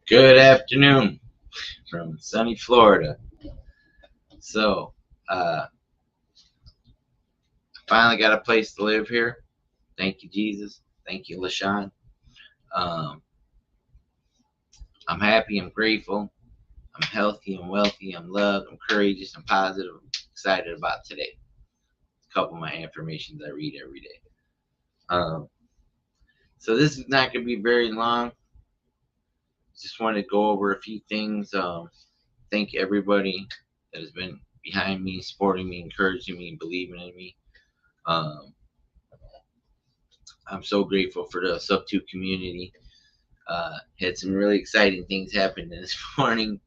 Good afternoon from sunny Florida. So, finally got a place to live here. Thank you, Jesus. Thank you, LaShawn. Um, I'm happy. I'm grateful. I'm healthy. I'm wealthy. I'm loved. I'm courageous. I'm positive. I'm excited about today. A couple of my affirmations I read every day. Um, so this is not going to be very long. Just want to go over a few things. Thank everybody that has been behind me, supporting me, encouraging me, believing in me. Um, I'm so grateful for the sub 2 community. Had some really exciting things happen this morning.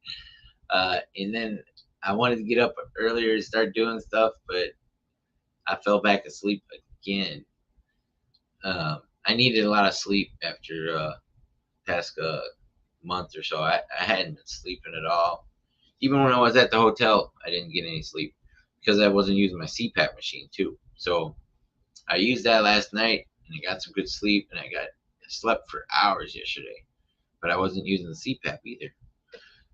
And then I wanted to get up earlier to start doing stuff, but I fell back asleep again. I needed a lot of sleep after past month or so. I hadn't been sleeping at all. Even when I was at the hotel, I didn't get any sleep because I wasn't using my CPAP machine too. So I used that last night and I got some good sleep and I slept for hours yesterday, but I wasn't using the CPAP either.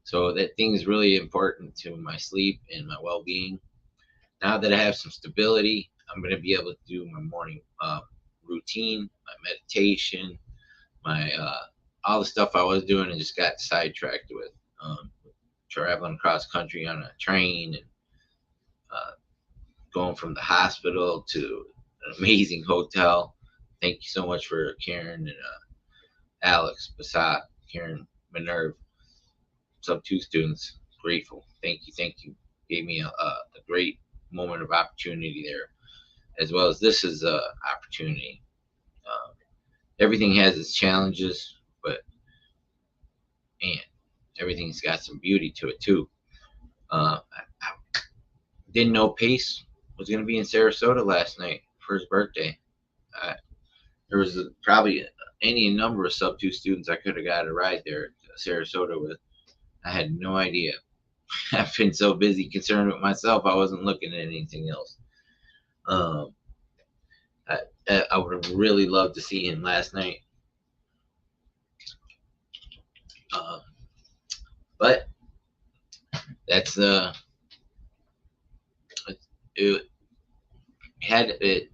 So that thing is really important to my sleep and my well-being. Now that I have some stability, I'm going to be able to do my morning routine, my meditation, my all the stuff I was doing and just got sidetracked with traveling across country on a train and uh, going from the hospital to an amazing hotel. Thank you so much for Karen and Alex Bassat, Karen Minerve, sub 2 students. Grateful. Thank you. Thank you. Gave me a great moment of opportunity there, as well as this is a opportunity. Um, Everything has its challenges, but man, everything's got some beauty to it too. I didn't know Pace was going to be in Sarasota last night for his birthday. There was probably any number of sub 2 students I could have got a ride there to Sarasota with. I had no idea. I've been so busy concerned with myself, I wasn't looking at anything else. Um, I would have really loved to see him last night. Uh, but that's it it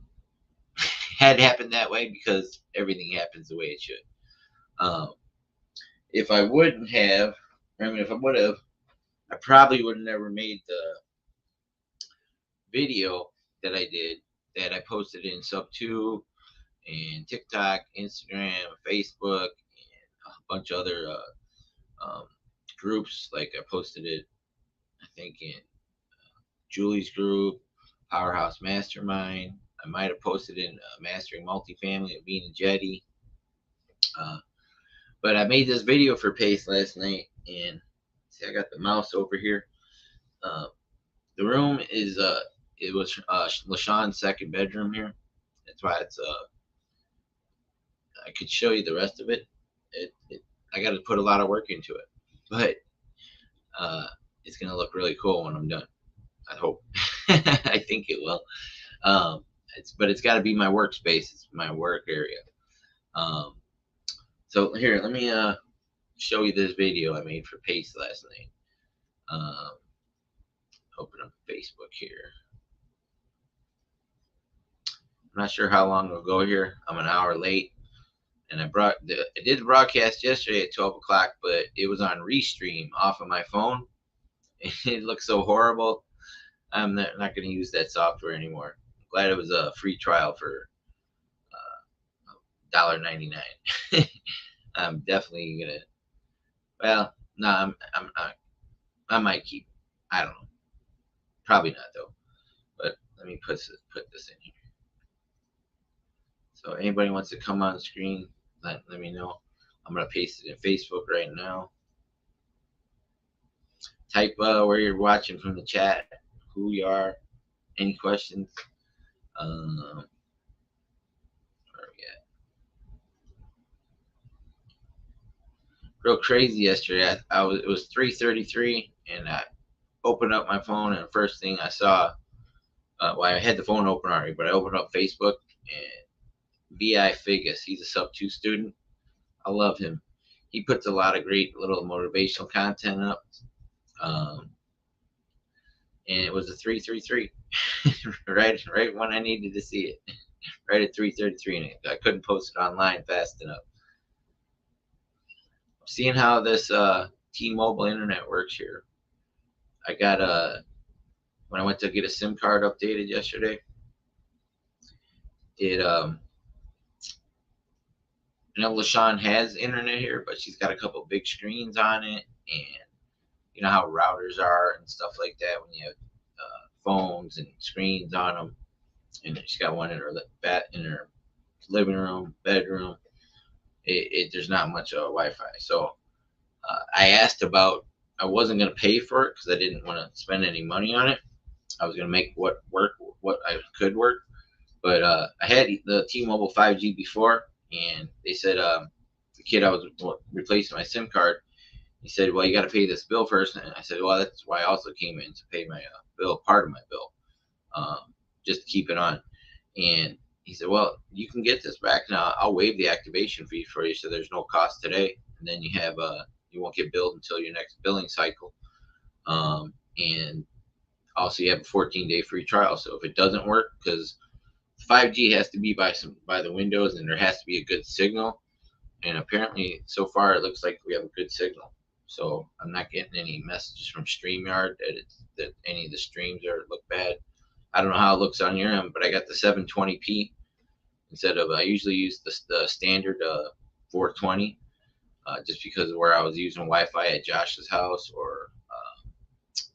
had happened that way because everything happens the way it should. Um, if I wouldn't have, I mean, if I would have, I probably would have never made the video that I did that I posted in sub 2 and TikTok, Instagram, Facebook, and a bunch of other groups. Like I posted it, I think in Julie's group, Powerhouse Mastermind. I might have posted in Mastering Multifamily at Bean and Jetty. Uh, but I made this video for Pace last night, and see, I got the mouse over here. Uh, the room is it was LaShawn's second bedroom here. That's why it's I could show you the rest of it. I got to put a lot of work into it, but it's gonna look really cool when I'm done. I hope. I think it will. But it's got to be my workspace. It's my work area. Um, so here, let me show you this video I made for Pace last night. Open up Facebook here. I'm not sure how long it'll go here. I'm an hour late, and I did the broadcast yesterday at 12 o'clock, but it was on restream off of my phone. It looks so horrible. I'm not going to use that software anymore. I'm glad it was a free trial for $1.99. I'm definitely gonna. Well, no, I might keep. I don't know. Probably not though. But let me put this in here. So anybody wants to come on screen, let me know. I'm gonna paste it in Facebook right now. Type where you're watching from the chat, who you are, any questions. Where we at? Real crazy yesterday. It was 3:33, and I opened up my phone, and the first thing I saw, well, I had the phone open already, but I opened up Facebook, and B.I. Figgis, he's a sub 2 student. I love him. he puts a lot of great little motivational content up. Um, and it was a 333, right when I needed to see it, right at 3:33, and I couldn't post it online fast enough. Seeing how this T-Mobile internet works here, I got when I went to get a SIM card updated yesterday, it LaShawn has internet here, but she's got a couple big screens on it, and you know how routers are and stuff like that when you have phones and screens on them. And she's got one in her living room, bedroom. There's not much Wi-Fi, so I asked about. I wasn't gonna pay for it because I didn't want to spend any money on it. I was gonna make what I could work, but I had the T-Mobile 5G before, and they said the kid I was replacing my SIM card. He said, "Well, you got to pay this bill first." And I said, "Well, that's why I also came in to pay my bill, part of my bill, just to keep it on." And he said, "Well, you can get this back now. I'll waive the activation fee for you, so there's no cost today, and then you won't get billed until your next billing cycle. And also, you have a 14-day free trial. So if it doesn't work, because 5G has to be by the windows, and there has to be a good signal. And apparently, so far, it looks like we have a good signal. So I'm not getting any messages from StreamYard that any of the streams look bad. I don't know how it looks on your end, but I got the 720p instead of I usually use the standard 420, just because of where I was using Wi-Fi at Josh's house or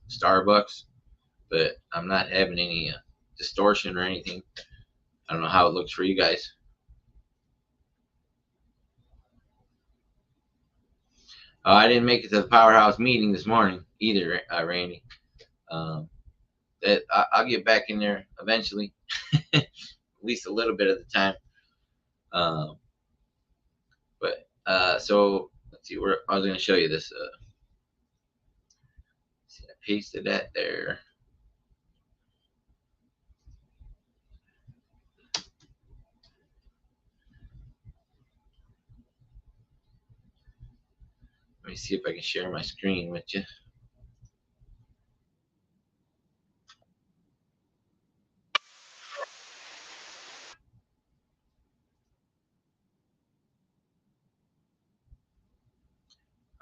Starbucks. But I'm not having any distortion or anything. I don't know how it looks for you guys. I didn't make it to the powerhouse meeting this morning either, Randy. Um, I'll get back in there eventually, at least a little bit of the time. So let's see where I was going to show you this. See, I pasted that there. Let me see if I can share my screen with you.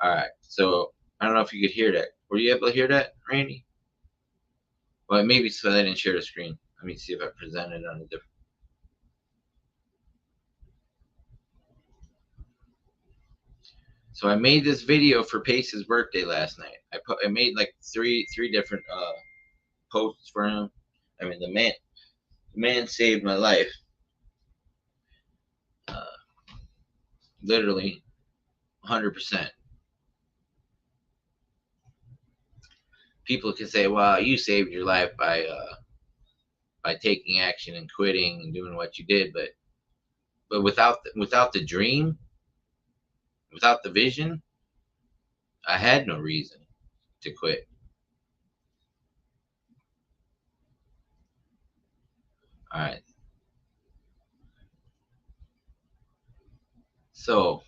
All right. So I don't know if you could hear that. Were you able to hear that, Randy? Well, maybe so I didn't share the screen. Let me see if I present it on a different. So I made this video for Pace's birthday last night. I made like three different posts for him. I mean, the man saved my life. Literally 100%. People can say, "Well, you saved your life by taking action and quitting and doing what you did," but without the dream, without the vision, I had no reason to quit. All right. So,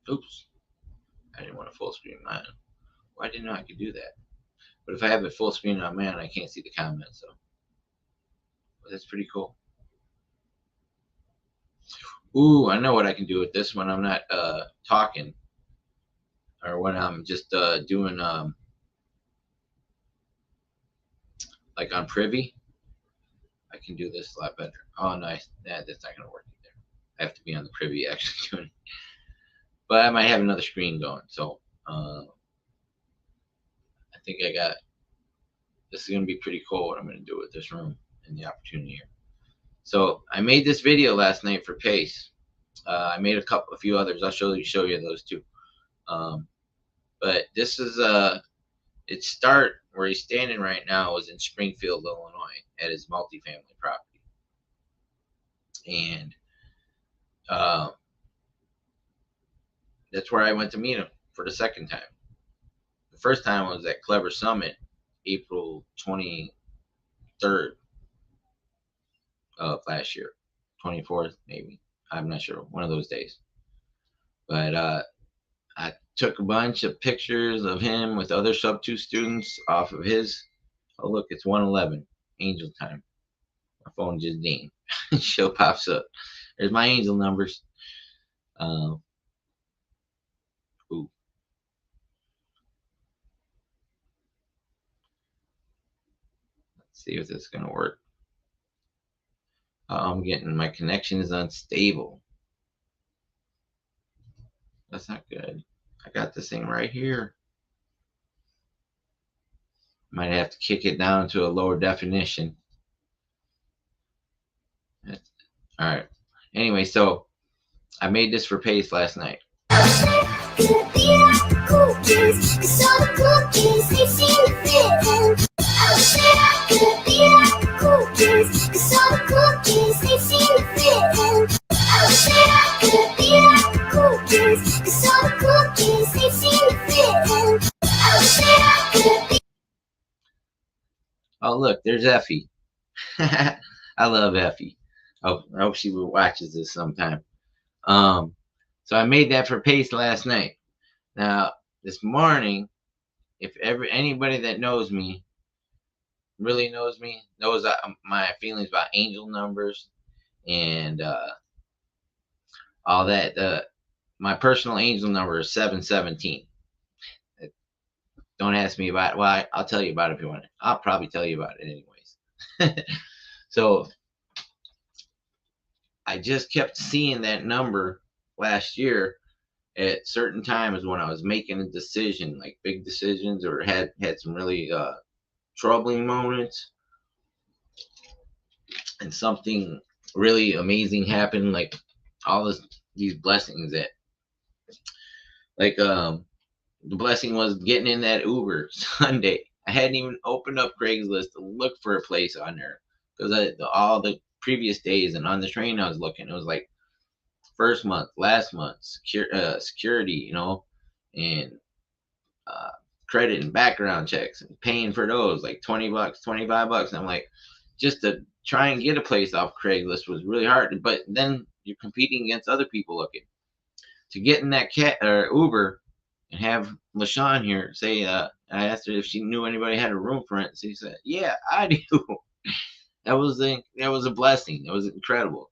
oops, I didn't want to full screen mine. Why didn't I could do that? But if I have it full screen on man, I can't see the comments. So, but that's pretty cool. Ooh, I know what I can do with this when I'm not talking, or when I'm just doing like on Privy. I can do this a lot better. Oh, nice. Yeah, that's not gonna work either. I have to be on the Privy actually doing it. But I might have another screen going. So I think I got. This is gonna be pretty cool. What I'm gonna do with this room and the opportunity here. So I made this video last night for Pace. I made a few others. I'll show you those too. But this is its start where he's standing right now is in Springfield, Illinois, at his multifamily property, and that's where I went to meet him for the second time. The first time was at Clever Summit, April 23rd of last year, 24th maybe. I'm not sure, one of those days. But I took a bunch of pictures of him with other sub 2 students off of his. Oh, look, it's 1:11, angel time. My phone just dinged. Show pops up. There's my angel numbers. Uh, ooh, let's see if this is going to work. I'm getting my connection is unstable. That's not good. I got this thing right here. Might have to kick it down to a lower definition. All right. Anyway, so I made this for Pace last night. Oh, look, there's Effie. I love Effie. Oh, I hope she watches this sometime. So I made that for Pace last night. Now, this morning, if anybody that knows me, really knows me, knows my feelings about angel numbers and all that. My personal angel number is 717. Don't ask me about it. Well, I'll tell you about it if you want. I'll probably tell you about it anyways. So I just kept seeing that number last year at certain times when I was making a decision, like big decisions, or had some really troubling moments, and something really amazing happened, like all these blessings that, like the blessing was getting in that Uber Sunday. I hadn't even opened up Craigslist to look for a place on there because all the previous days and on the train I was looking, it was like first month, last month, security, and uh, credit and background checks and paying for those like $20, $25. And I'm like, just to try and get a place off Craigslist was really hard. But then you're competing against other people looking to get in that cat or Uber and have LaShawn here say, I asked her if she knew anybody had a room for rent. She said, "Yeah, I do." That was a blessing. That was incredible.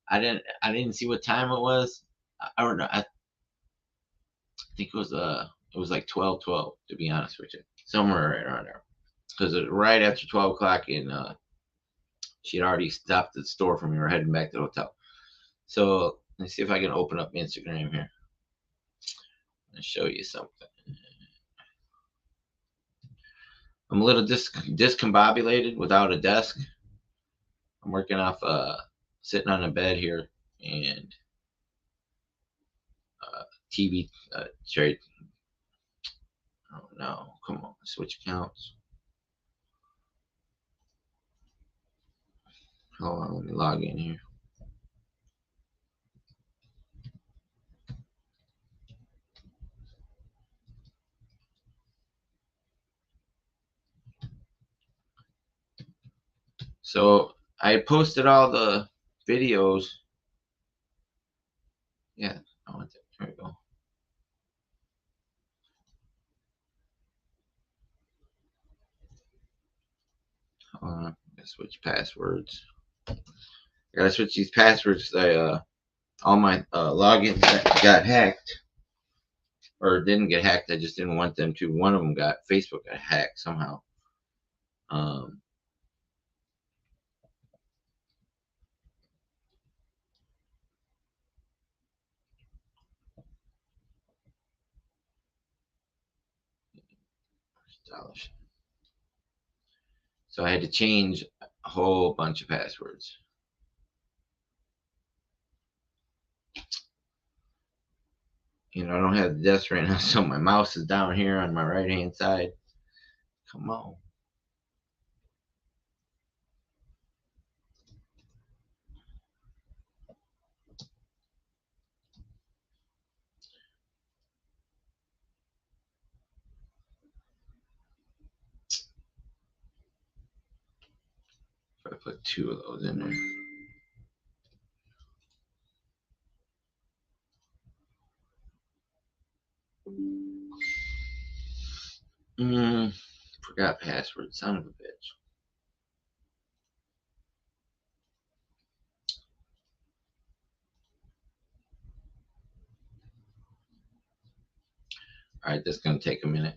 I didn't see what time it was. I don't know. I think it was like 12:12, to be honest with you, somewhere right around there. Because right after 12 o'clock, and she had already stopped at the store for me. We were heading back to the hotel. So let's see if I can open up Instagram here and show you something. I'm a little discombobulated without a desk. I'm working off sitting on a bed here and TV trade. Oh no, come on, switch accounts. Hold on, let me log in here. So I posted all the videos. Yeah, I want that. There we go. Hold on, I gotta switch passwords. I gotta switch these passwords. All my logins got hacked, or didn't get hacked. I just didn't want them to. One of them Facebook got hacked somehow. Um, so I had to change a whole bunch of passwords. I don't have the desk right now, so my mouse is down here on my right hand side. Come on. If I put two of those in there. Forgot password. Son of a bitch. All right, this is gonna take a minute.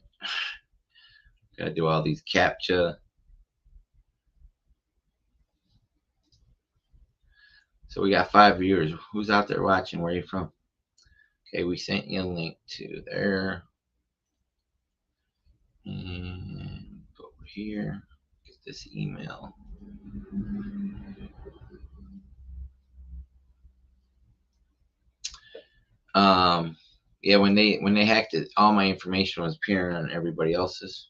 Gotta do all these CAPTCHA. So we got 5 viewers. Who's out there watching? Where are you from? Okay, we sent you a link to there. And go over here. Get this email. Yeah, when they hacked it, all my information was appearing on everybody else's.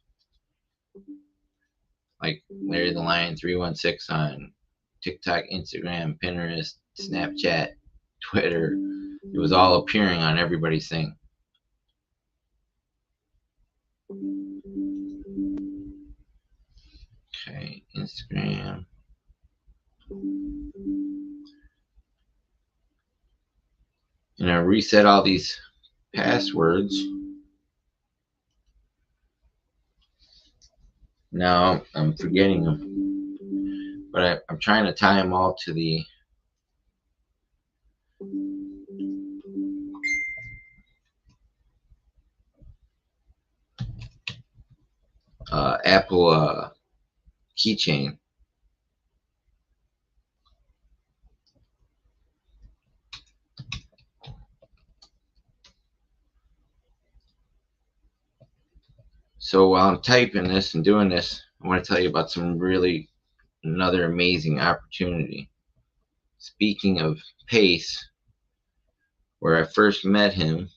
Like Larry the Lion 316 on TikTok, Instagram, Pinterest, Snapchat, Twitter. It was all appearing on everybody's thing. Okay, Instagram. And I reset all these passwords. Now I'm forgetting them. But I'm trying to tie them all to the Apple keychain. So while I'm typing this and doing this, I want to tell you about another amazing opportunity. Speaking of Pace, where I first met him,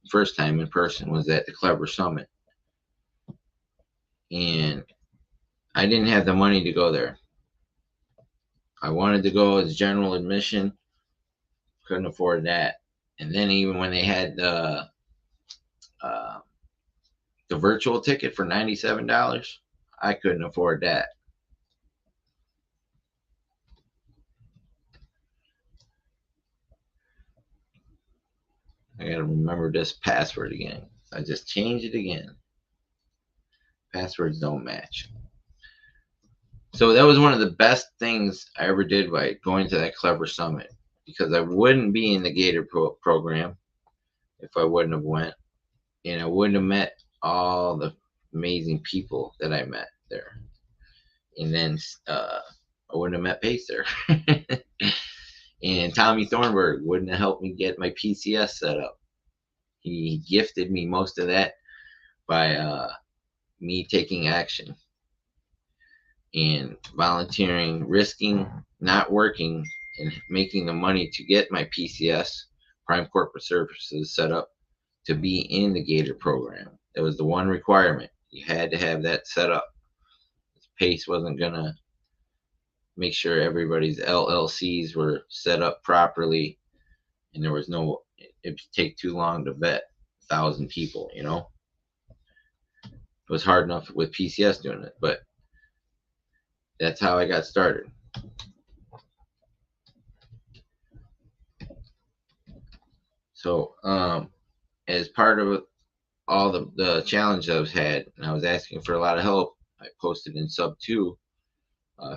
first time in person, was at the Clever Summit. And I didn't have the money to go there. I wanted to go as general admission, couldn't afford that. And then even when they had uh, the virtual ticket for $97, I couldn't afford that. I gotta remember this password again. I just changed it again. Passwords don't match. So that was one of the best things I ever did by going to that Clever Summit, because I wouldn't be in the Gator program if I wouldn't have went, and I wouldn't have met all the amazing people that I met there, and then I wouldn't have met Pace there. And Tommy Thornburg wouldn't have helped me get my PCS set up. He gifted me most of that by me taking action and volunteering, risking not working, and making the money to get my PCS, Prime Corporate Services, set up to be in the Gator program. That was the one requirement. You had to have that set up. Pace wasn't going to make sure everybody's LLCs were set up properly, and there was no, it would take too long to vet 1,000 people, you know? It was hard enough with PCS doing it, but that's how I got started. So, as part of all the challenges I've had, and I was asking for a lot of help, I posted in Sub 2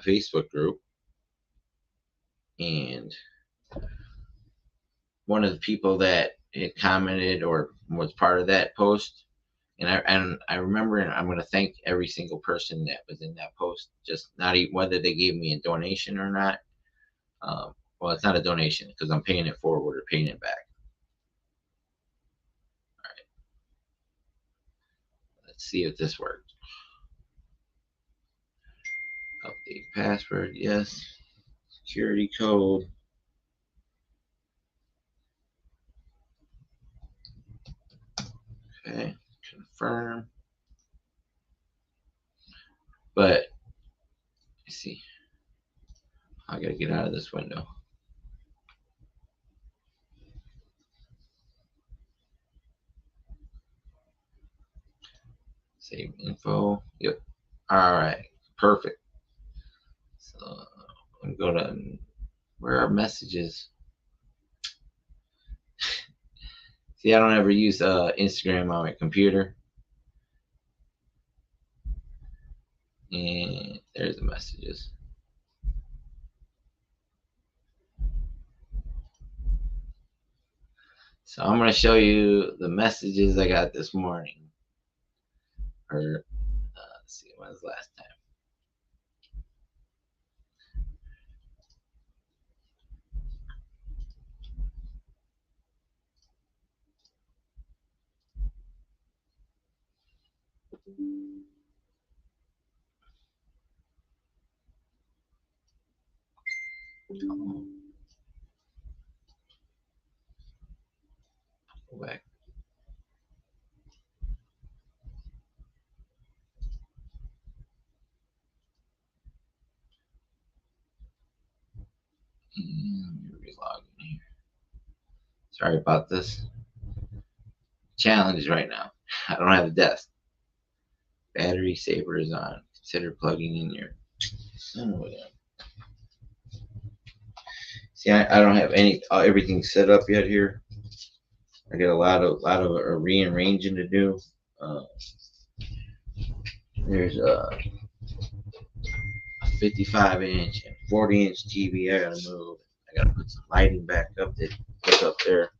Facebook group, and one of the people that had commented or was part of that post, and I remember, and I'm going to thank every single person that was in that post, just not even whether they gave me a donation or not. Well, it's not a donation because I'm paying it forward or paying it back. All right, let's see if this works. Update password, yes. Security code. Okay, confirm. But let's see. I gotta get out of this window. Save info. Yep. All right. Perfect. So I'm gonna. Where are messages? See, I don't ever use Instagram on my computer. And there's the messages. So I'm going to show you the messages I got this morning. Or, let's see, when was the last time? Go back. And let me relog in here. Sorry about this. Challenge right now. I don't have a desk. Battery saver is on. Consider plugging in your. See, I don't have everything set up yet here. I got a lot of rearranging to do. There's a 55-inch and 40-inch TV I gotta move. I gotta put some lighting back up that goes up there.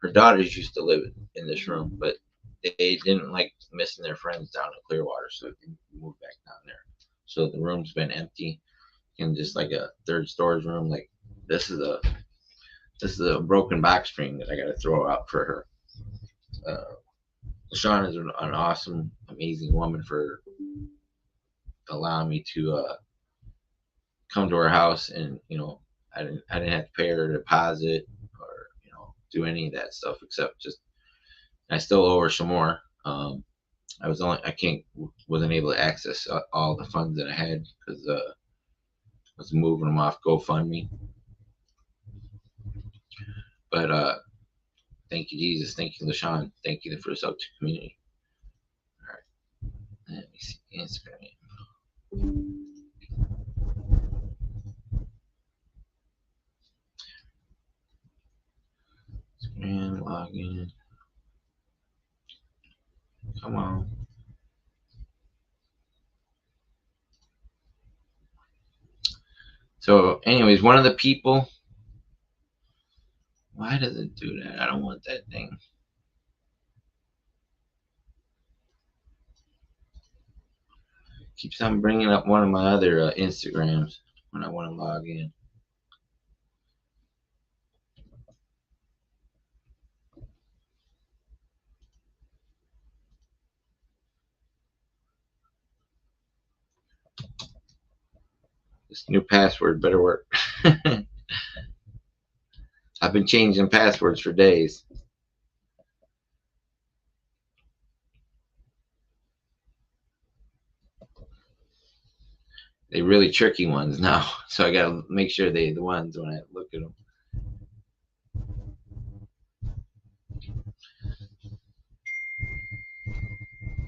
Her daughters used to live in this room, but they didn't like missing their friends down in Clearwater, so they moved back down there. So the room's been empty, and just like a third storage room. Like this is a broken box spring that I got to throw out for her. Sean is an awesome, amazing woman for allowing me to come to her house, and I didn't have to pay her a deposit or do any of that stuff, except just I still owe her some more. Wasn't able to access all the funds that I had because I was moving them off GoFundMe. But thank you, Jesus. Thank you, LaShawn. Thank you for the sub to community. All right. Let me see Instagram. Instagram login. Come on. So, anyways, one of the people. Why does it do that? I don't want that thing. Keeps on bringing up one of my other Instagrams when I want to log in. This new password better work. I've been changing passwords for days. They really tricky ones now, so I gotta make sure they're the ones when I look at them.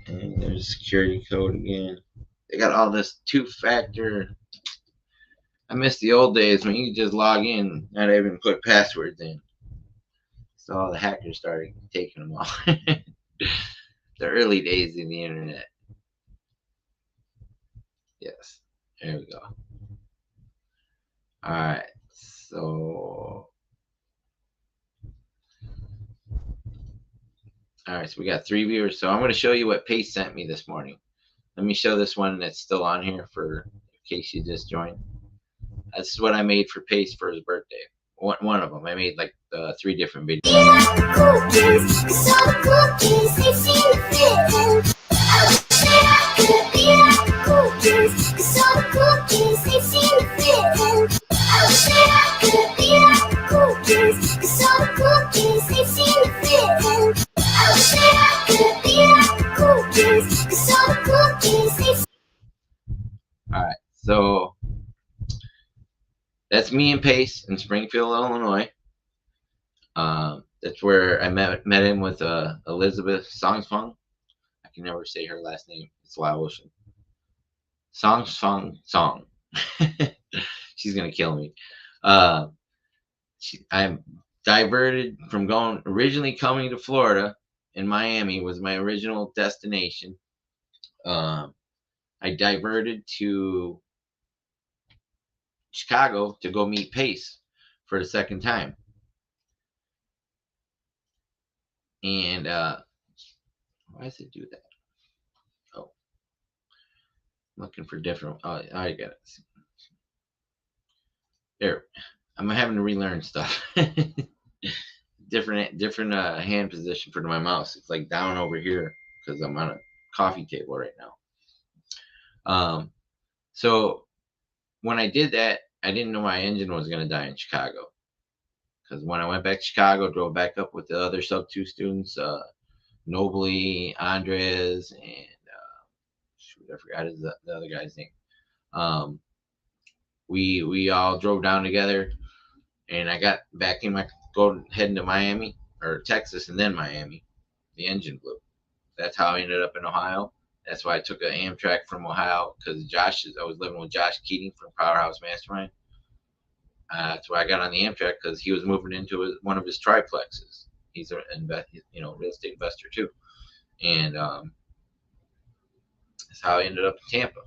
And there's a security code again. They got all this two-factor. I miss the old days when you just log in, not even put passwords in. So all the hackers started taking them all. The early days of the internet. Yes, there we go. All right, so we got 3 viewers. So I'm going to show you what Pace sent me this morning. Let me show this one that's still on here for in case you just joined. This is what I made for Pace for his birthday. One of them. I made like 3 different videos. Alright, so that's me and Pace in Springfield, Illinois. That's where I met him with Elizabeth Songsfong. I can never say her last name. It's Laos. Songsfong Song. She's gonna kill me. I'm diverted from originally coming to Florida, and Miami was my original destination. I diverted to Chicago to go meet Pace for the second time. And why does it do that? Oh, I'm looking for different. Oh, I got it. There, I'm having to relearn stuff. different hand position for my mouse. It's like down over here because I'm on a coffee table right now. So when I did that, I didn't know my engine was going to die in Chicago. Because when I went back to Chicago, drove back up with the other sub 2 students, Nobly, Andres, and shoot, I forgot the other guy's name. We all drove down together, and I got back in my heading to Miami or Texas and then Miami. The engine blew. That's how I ended up in Ohio. That's why I took an Amtrak from Ohio because I was living with Josh Keating from Powerhouse Mastermind. That's why I got on the Amtrak because he was moving into one of his triplexes. He's a real estate investor too, and that's how I ended up in Tampa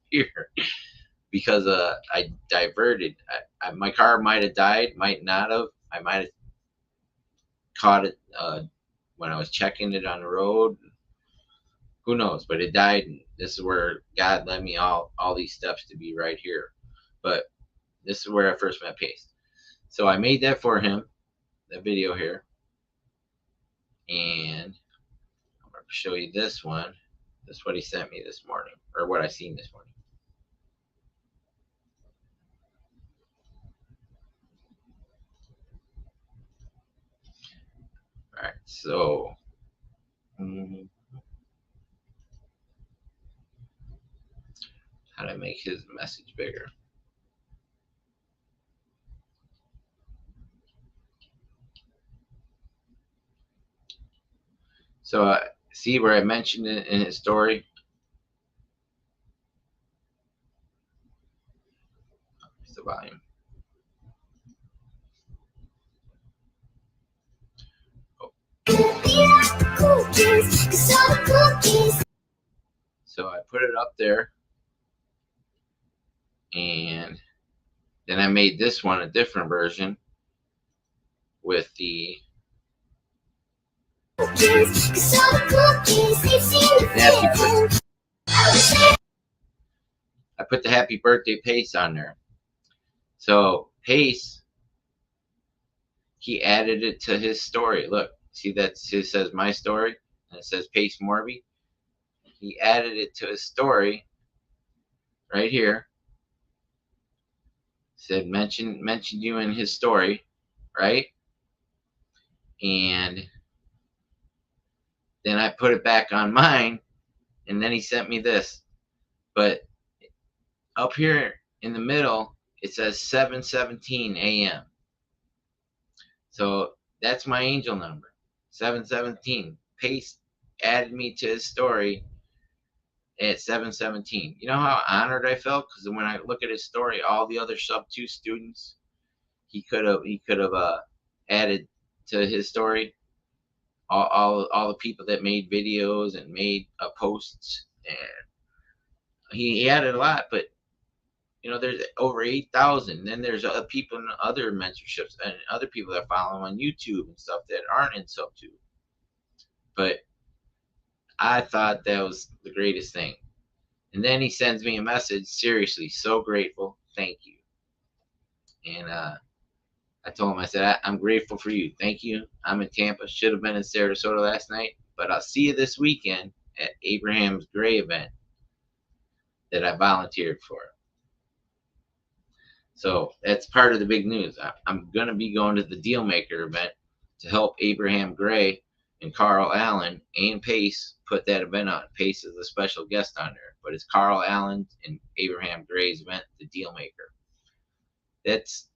here because I diverted. My car might have died, might not have. I might have caught it when I was checking it on the road. Who knows? But it died, and this is where God led me all these steps to be right here. But this is where I first met Pace. So I made that for him, that video here. And I'm going to show you this one. This is what he sent me this morning, or what I seen this morning. All right, so how to make his message bigger. So see where I mentioned it in his story? It's the volume. So I put it up there, and then I made this one a different version with the I put the happy birthday Pace on there. So Pace, he added it to his story. Look, see that it says my story and it says Pace Morby. He added it to his story right here. Said mentioned you in his story, right? And then I put it back on mine, and then he sent me this. But up here in the middle, it says 7:17 a.m. So that's my angel number, 7:17. Pace added me to his story at 7:17. You know how honored I felt because when I look at his story, all the other sub 2 students he could have added to his story. All the people that made videos and made posts, and he added a lot. But there's over 8,000. Then there's other people in other mentorships and other people that follow him on YouTube and stuff that aren't in sub 2. But I thought that was the greatest thing. And then he sends me a message. Seriously, so grateful. Thank you. And I told him, I said, I'm grateful for you. Thank you. I'm in Tampa. Should have been in Sarasota last night, but I'll see you this weekend at Abraham's Gray event that I volunteered for. So that's part of the big news. I'm going to be going to the Dealmaker event to help Abraham Gray and Carl Allen and Pace put that event on. Pace is a special guest on there, but it's Carl Allen and Abraham Gray's event, the Dealmaker. That's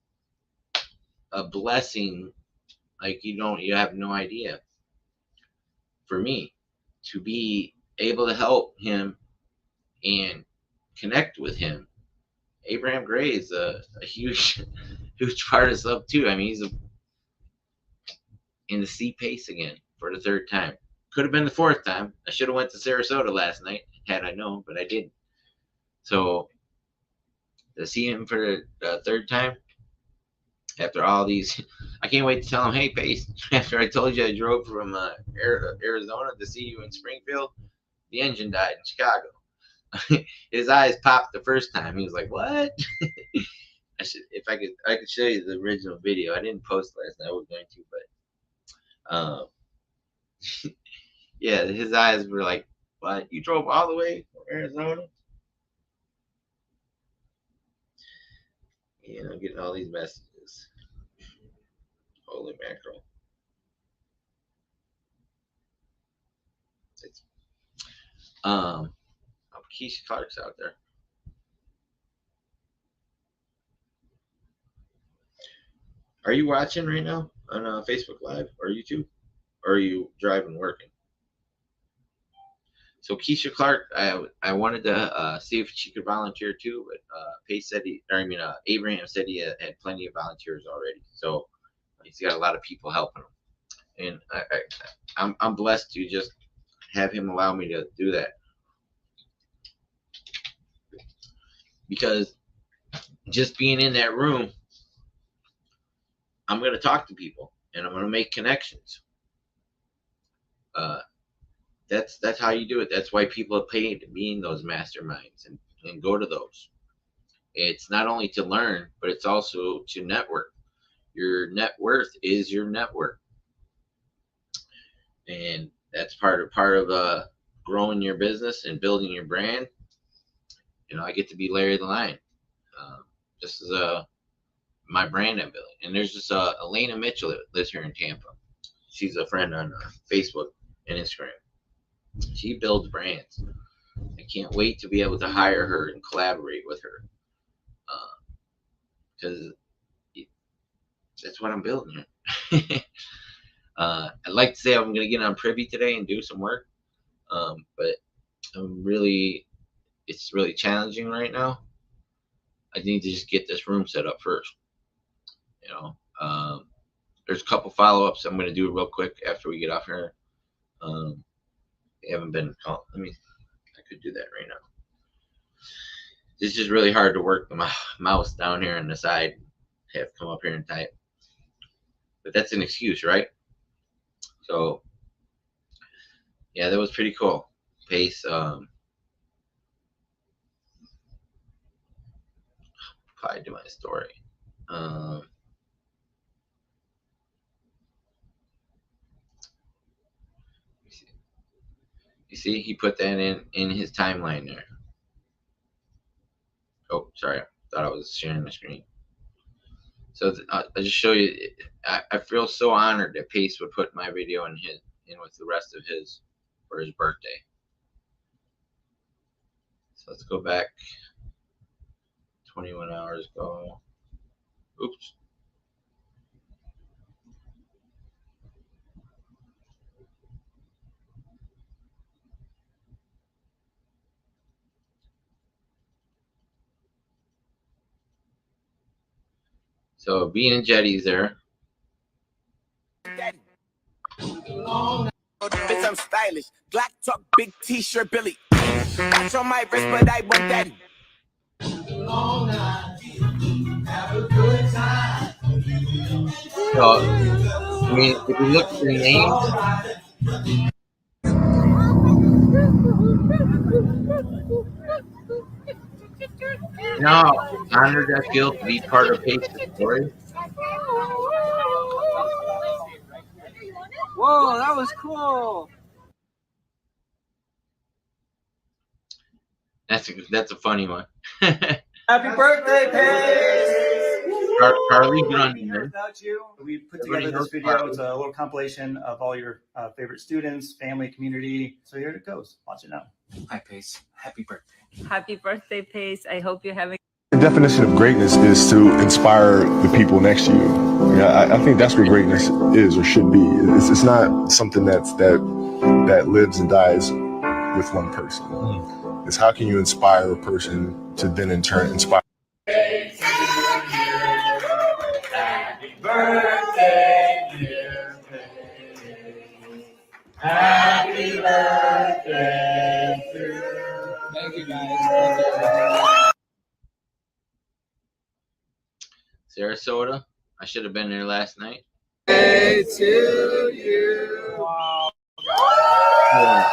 a blessing like you have no idea for me to be able to help him and connect with him. Abraham Gray is a huge part of sub 2. I mean, he's in the C Pace again for the third time. Could have been the fourth time. I should have went to Sarasota last night. had I known, but I didn't. So to see him for the third time after all these, I can't wait to tell him, hey, Pace, after I told you I drove from Arizona to see you in Springfield, the engine died in Chicago. His eyes popped the first time. He was like, what? I could show you the original video. I didn't post last night. I was going to, but yeah, his eyes were like, what? You drove all the way from Arizona? You know, getting all these messages. Holy mackerel. It's, Keisha Clark's out there. Are you watching right now on Facebook Live or YouTube? Or are you driving, working? So Keisha Clark, I wanted to see if she could volunteer too, but Pace said Abraham said he had plenty of volunteers already. So he's got a lot of people helping him, and I'm blessed to just have him allow me to do that, because just being in that room, I'm going to talk to people and I'm going to make connections. That's how you do it. That's why people are paid to be in those masterminds and go to those. It's not only to learn, but it's also to network. Your net worth is your network, and that's part of growing your business and building your brand. You know, I get to be Larry the Lion. This is my brand I'm building. And there's just Elena Mitchell that lives here in Tampa. She's a friend on Facebook and Instagram. She builds brands. I can't wait to be able to hire her and collaborate with her, because that's what I'm building here. I'd like to say I'm going to get on Privy today and do some work, but it's really challenging right now. I need to just get this room set up first. You know, there's a couple follow-ups I'm going to do real quick after we get off here. They haven't been called. I could do that right now. It's just really hard to work the mouse down here on the side. Have come up here and type, but that's an excuse, right? So yeah, that was pretty cool. Pace. Probably do my story. You see, he put that in his timeline there. Oh, sorry, I thought I was sharing the screen. So I'll just show you. I feel so honored that Pace would put my video in with the rest of his for his birthday. So let's go back 21 hours ago. Oops. So Bean and Jetty's there. Bitch, I'm stylish. Glock talk, big t-shirt, Billy. Watch on my wrist, but I want that. So, if you look at the names, you know how honored I feel to be part of Pace's story. Whoa, that was cool. That's a funny one. Happy birthday, Pace! Carly Grundy. Without you, we put together this video. It's a little compilation of all your favorite students, family, community. So here it goes. Watch it now. Hi, Pace. Happy birthday. Happy birthday, Pace. I hope you're having. The definition of greatness is to inspire the people next to you. Yeah, I think that's what greatness is or should be. It's not something that lives and dies with one person. It's how can you inspire a person to then in turn inspire. Happy birthday, dear Pace. Happy birthday to you. Sarasota. I should have been there last night. Hey to you. Wow. Yeah.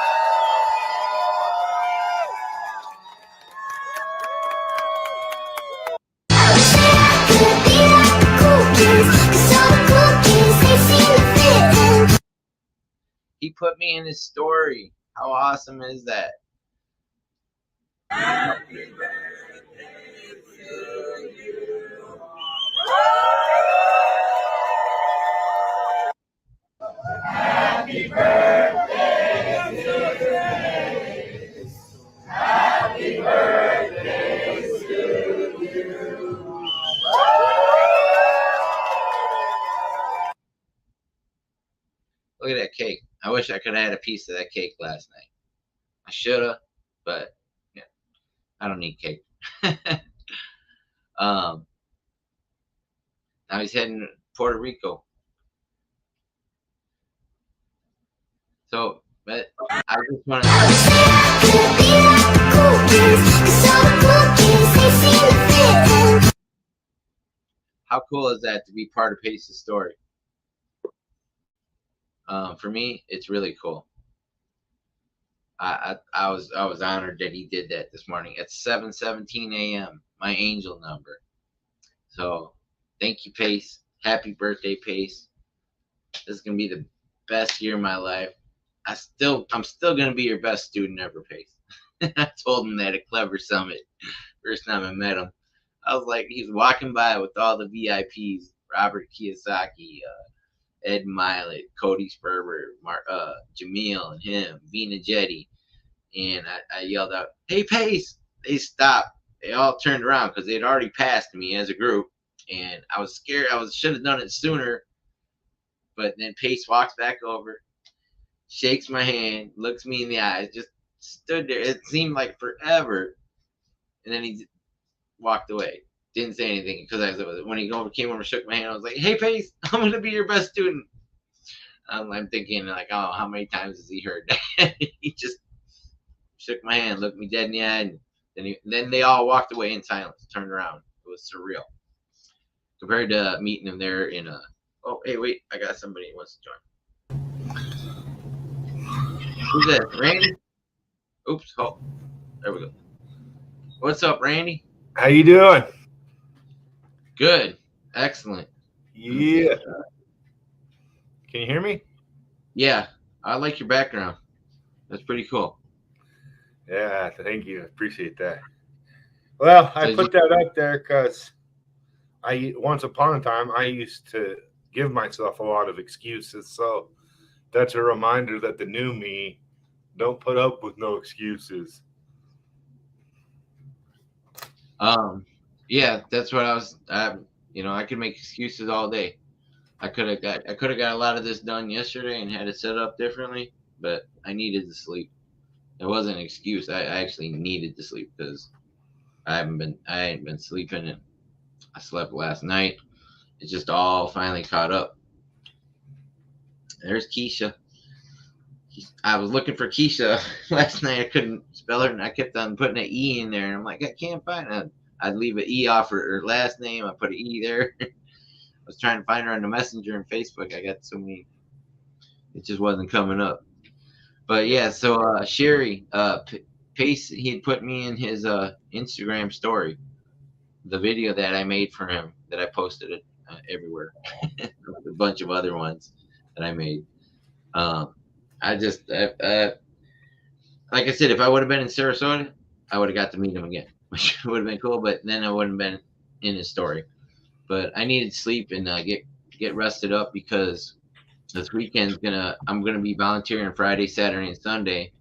He put me in his story. How awesome is that? Happy birthday to you. Happy birthday to you. Happy birthday to you. Look at that cake. I wish I could have had a piece of that cake last night. I should have, but yeah, I don't need cake. Now he's heading to Puerto Rico. So, but I just want to. How cool is that to be part of Pace's story? For me, it's really cool. I was honored that he did that this morning at 7:17 a.m. My angel number. So, thank you, Pace. Happy birthday, Pace. This is gonna be the best year of my life. I'm still gonna be your best student ever, Pace. I told him that at Clever Summit first time I met him. I was like, he's walking by with all the VIPs: Robert Kiyosaki, Ed Milet, Cody Sperber, Jamil, and him, Vina Jetty, and I yelled out, "Hey, Pace!" They stopped. They all turned around because they'd already passed me as a group, and I was scared. Should have done it sooner. But then Pace walks back over, shakes my hand, looks me in the eyes, just stood there. It seemed like forever, and then he walked away. Didn't say anything because when he came over, shook my hand. I was like, "Hey, Pace, I'm gonna be your best student." I'm thinking like, oh, how many times has he heard that? He just shook my hand, looked me dead in the eye, and then they all walked away in silence, turned around. It was surreal compared to meeting him there in a. Oh, hey, wait, I got somebody who wants to join. Who's that, Randy? Oops, oh, there we go. What's up, Randy? How you doing? Good, excellent. Yeah. Can you hear me? Yeah, I like your background. That's pretty cool. Yeah, thank you. Appreciate that. Well, I put that up there because once upon a time I used to give myself a lot of excuses. So that's a reminder that the new me don't put up with no excuses. Yeah, that's what I was. I could make excuses all day. I could have got a lot of this done yesterday and had it set up differently, but I needed to sleep. It wasn't an excuse. I actually needed to sleep because I hadn't been sleeping, and I slept last night. It just all finally caught up. There's Keisha. I was looking for Keisha last night. I couldn't spell her, and I kept on putting an E in there, and I'm like, I can't find it. I'd leave an E off her last name. I put an E there. I was trying to find her on the Messenger and Facebook. I got so many. It just wasn't coming up. But yeah, so Sherry, Pace, he had put me in his Instagram story, the video that I made for him that I posted it everywhere, a bunch of other ones that I made. Like I said, if I would have been in Sarasota, I would have got to meet him again, which would have been cool. But then I wouldn't have been in his story. But I needed sleep and get rested up because this weekend's I'm gonna be volunteering Friday, Saturday, and Sunday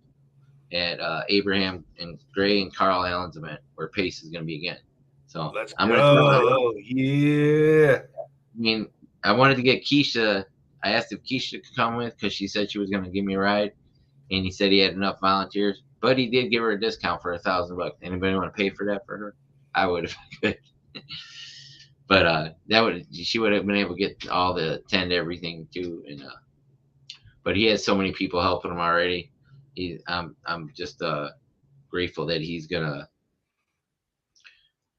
at Abraham and Gray and Carl Allen's event where Pace is gonna be again. So Let's I'm go. gonna. Yeah. I mean, I wanted to get Keisha. I asked if Keisha could come with because she said she was gonna give me a ride, and he said he had enough volunteers. But he did give her a discount for $1,000. Anybody want to pay for that for her? I would if I could. But she would have been able to get all the attend everything too, and but he has so many people helping him already. I'm just grateful that he's gonna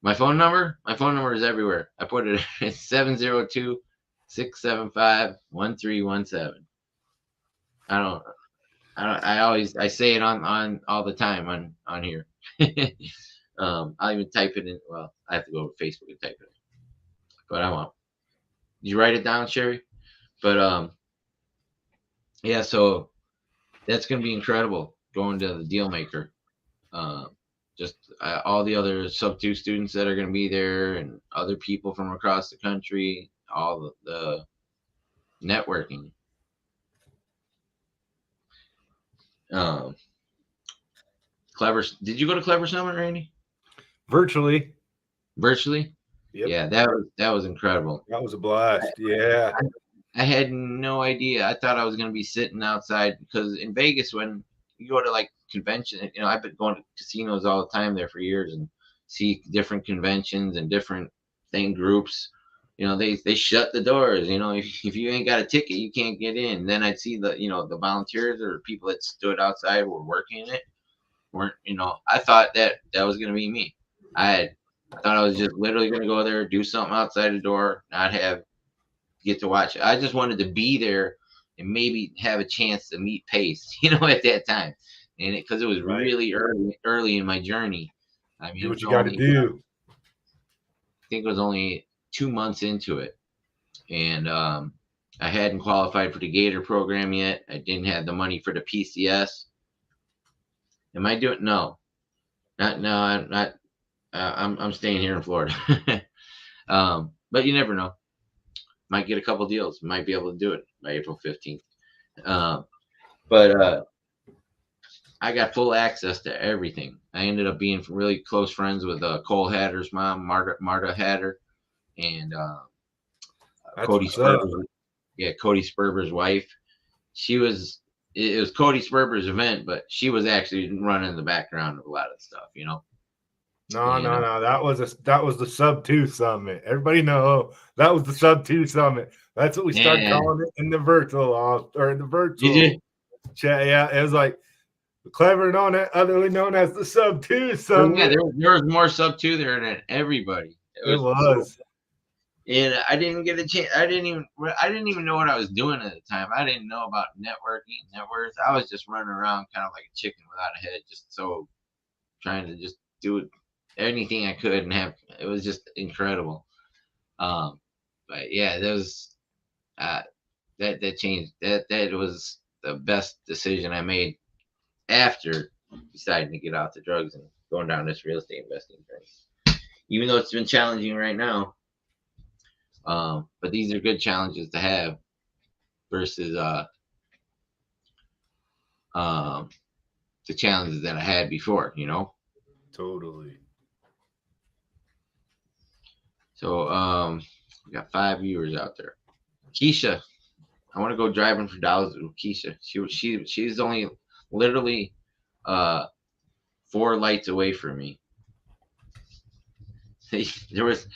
My phone number is everywhere. I put it at 702-675-1317. I say it on all the time on here. I'll even type it in. Well, I have to go to Facebook and type it in, but I won't. Did you write it down, Sherry? But yeah. So that's gonna be incredible going to the Deal Maker. Just all the other sub 2 students that are gonna be there, and other people from across the country. All the networking. Um, Clever. Did you go to Clever Summit, Randy? Virtually. Virtually? Yep. Yeah, that was incredible. That was a blast. Yeah. I had no idea. I thought I was gonna be sitting outside, because in Vegas, when you go to like convention, I've been going to casinos all the time there for years and see different conventions and different groups. They shut the doors. If you ain't got a ticket, you can't get in. Then I'd see the volunteers or people that stood outside were working it. I thought that was gonna be me. I thought I was just literally gonna go there, do something outside the door, not get to watch it. I just wanted to be there and maybe have a chance to meet Pace, at that time, and because it was really early in my journey. I mean, do what you got to do. I think it was only 2 months into it, and I hadn't qualified for the Gator program yet. I didn't have the money for the PCS. Am I doing? No, not no. I'm not. I'm staying here in Florida. But you never know. Might get a couple deals. Might be able to do it by April 15th. But I got full access to everything. I ended up being really close friends with Cole Hatter's mom, Marta Hatter, and Cody Sperber's. Yeah, Cody Sperber's wife. It was Cody Sperber's event, but she was actually running the background of a lot of stuff. No. That was the sub 2 summit. Everybody know that was the sub 2 summit. That's what we started calling it in the virtual chat. Yeah, it was like Clever otherly known as the sub 2 summit. Yeah, there was more sub 2 there than everybody. It was. And I didn't get a chance. I didn't even know what I was doing at the time. I didn't know about networking, net worth. I was just running around kind of like a chicken without a head, just so trying to just do it, anything I could, and it was just incredible. But yeah, that was that changed. That was the best decision I made after deciding to get out the drugs and going down this real estate investing journey. Even though it's been challenging right now. But these are good challenges to have versus the challenges that I had before, Totally. So we got 5 viewers out there. Keisha, I want to go driving for dollars with Keisha. She's only literally 4 lights away from me. There was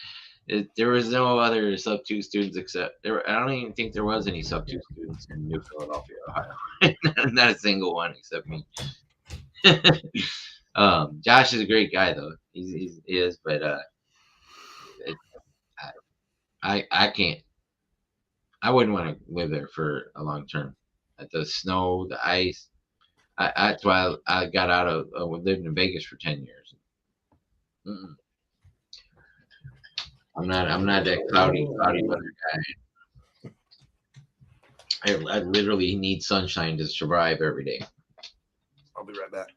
no other sub 2 students except I don't even think there was any sub 2 students in New Philadelphia, Ohio. Not a single one except me. Josh is a great guy though. He is, but I can't. I wouldn't want to live there for a long term. The snow, the ice. That's why I got out of living in Vegas for 10 years. Mm-mm. I'm not that cloudy weather guy. I literally need sunshine to survive every day. I'll be right back.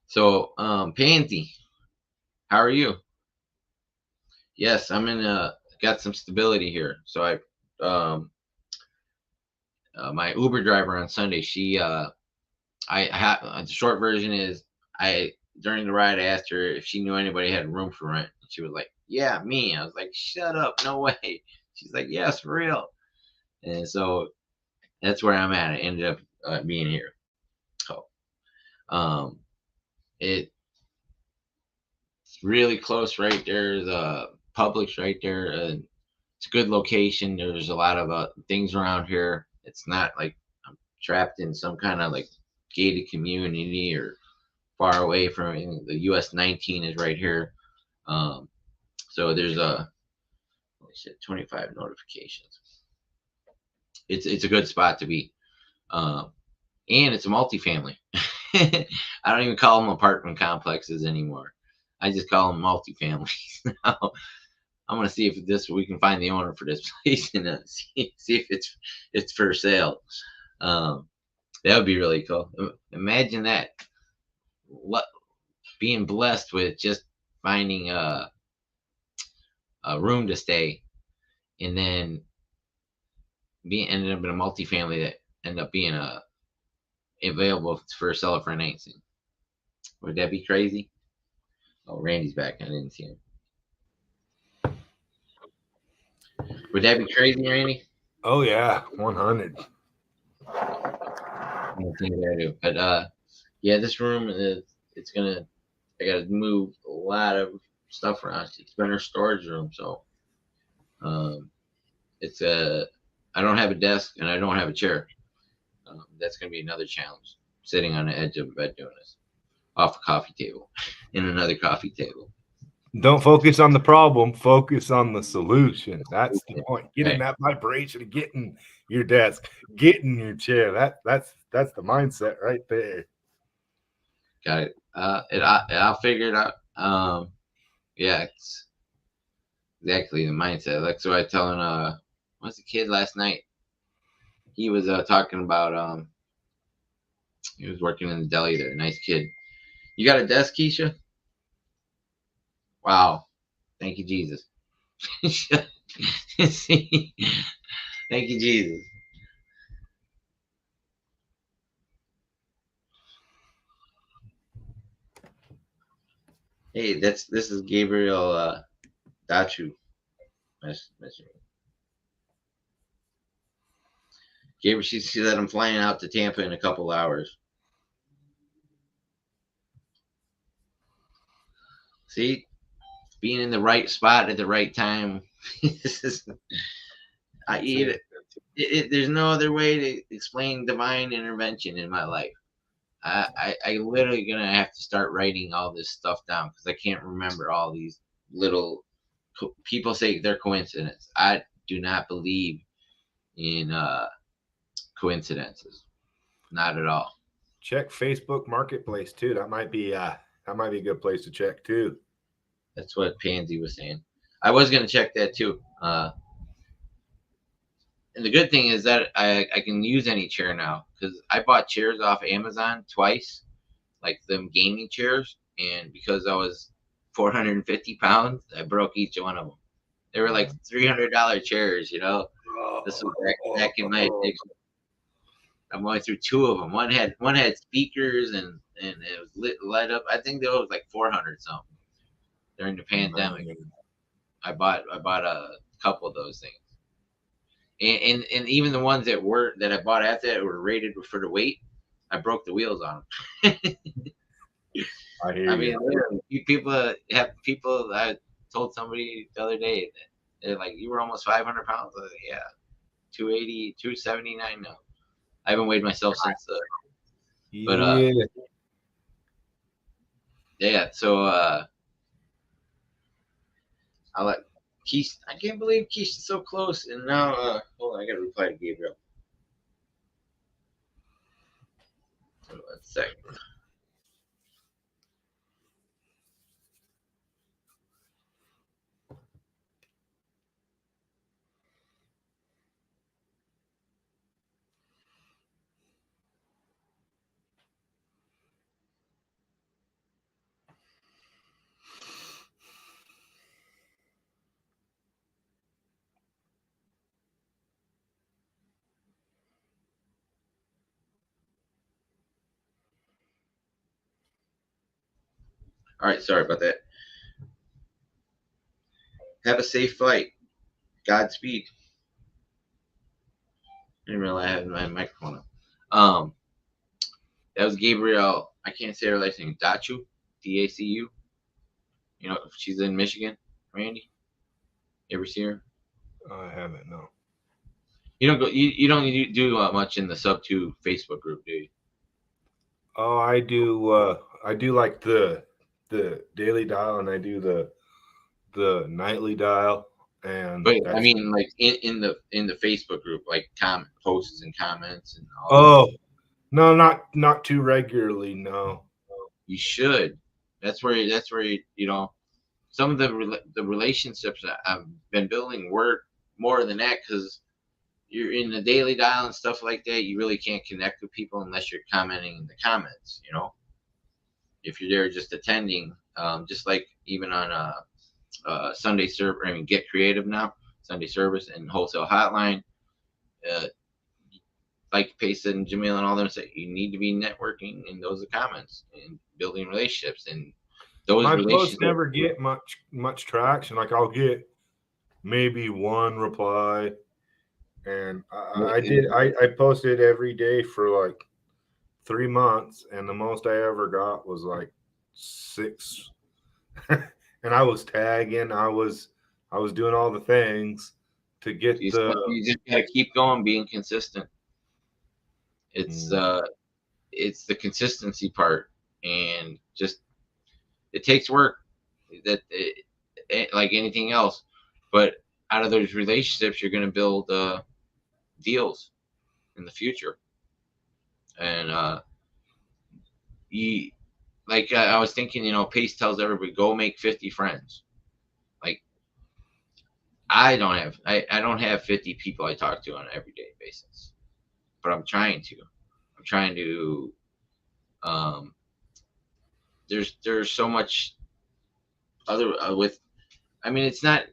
So, Panty, how are you? Yes, I'm got some stability here. So my Uber driver on Sunday, the short version is during the ride, I asked her if she knew anybody had room for rent. And she was like, yeah, me. I was like, shut up. No way. She's like, yes, for real. And so that's where I'm at. I ended up being here. So, it's really close right there. The Publix right there. It's a good location. There's a lot of things around here. It's not like I'm trapped in some kind of like gated community or far away from the US 19 is right here. So there's 25 notifications. It's a good spot to be. And it's a multifamily. I don't even call them apartment complexes anymore. I just call them multifamilies now. I'm gonna see if we can find the owner for this place and see if it's for sale. That would be really cool. Imagine that, being blessed with just finding a room to stay, and then ended up in a multifamily that ended up being available for a seller financing. Would that be crazy? Oh, Randy's back. I didn't see him. Would that be crazy, Randy? Oh yeah, 100. I don't think I do. But yeah, this room it's gonna. I gotta move a lot of stuff around. It's been our storage room, so it's a. I don't have a desk and I don't have a chair. That's gonna be another challenge. Sitting on the edge of a bed doing this, off a coffee table, in another coffee table. Don't focus on the problem. Focus on the solution. That's the point. Getting that vibration, getting your desk, getting your chair. That's the mindset right there. Got it. I'll figure it out. Yeah, it's exactly the mindset. That's what I was telling what's the kid last night? He was talking about he was working in the deli there. Nice kid. You got a desk, Keisha? Wow. Thank you, Jesus. See? Thank you, Jesus. Hey, this is Gabriel Dachu. Gabriel, she said I'm flying out to Tampa in a couple hours. See, being in the right spot at the right time. There's no other way to explain divine intervention in my life. I literally gonna have to start writing all this stuff down because I can't remember all these little. People say they're coincidence. I do not believe in coincidences, not at all. Check Facebook Marketplace too. That might be a good place to check too. That's what Pansy was saying. I was gonna check that too. And the good thing is that I can use any chair now because I bought chairs off Amazon twice, like them gaming chairs, and because I was 450 pounds, I broke each one of them. They were like $300 chairs, you know. This was back in my addiction. I'm going through two of them. One had speakers and it was light up. I think there was like 400 something during the pandemic. I bought a couple of those things. And even the ones that I bought after that were rated for the weight, I broke the wheels on them. I mean, people. I told somebody the other day that they're like, "You were almost 500 pounds." I was like, yeah, 280, 279 now. I haven't weighed myself since. Yeah. So I like. Keith, I can't believe Keith's so close, and now hold on, I gotta reply to Gabriel. Hold on a second. All right, sorry about that. Have a safe flight. Godspeed. I didn't realize I had my microphone on. That was Gabriel. I can't say her last name. Dacu, Dacu. You know, she's in Michigan. Randy, you ever see her? I haven't. No. You don't go. You don't do much in the Sub 2 Facebook group, do you? Oh, I do. I do like the daily dial, and I do the nightly dial. And But I mean, like in the Facebook group, like posts and comments and all. Oh, no, not too regularly. No, you should. That's where you know, some of the relationships that I've been building work more than that, because you're in the daily dial and stuff like that. You really can't connect with people unless you're commenting in the comments. You know, if you're there just attending, just like even on Sunday service, I mean, Get Creative now, Sunday service and wholesale hotline. Like Pace and Jamil and all them say, you need to be networking in those comments and building relationships. And those my relationships posts never get much traction. Like I'll get maybe one reply, and I posted every day for like 3 months, and the most I ever got was like 6. And I was tagging, I was doing all the things to get you just gotta keep going, being consistent. It's the consistency part, and just it takes work. Like anything else, but out of those relationships, you're going to build deals in the future. And you, like I was thinking, you know, Pace tells everybody go make 50 friends. Like I don't have 50 people I talk to on an everyday basis, but I'm trying to. There's so much other with. I mean, it's not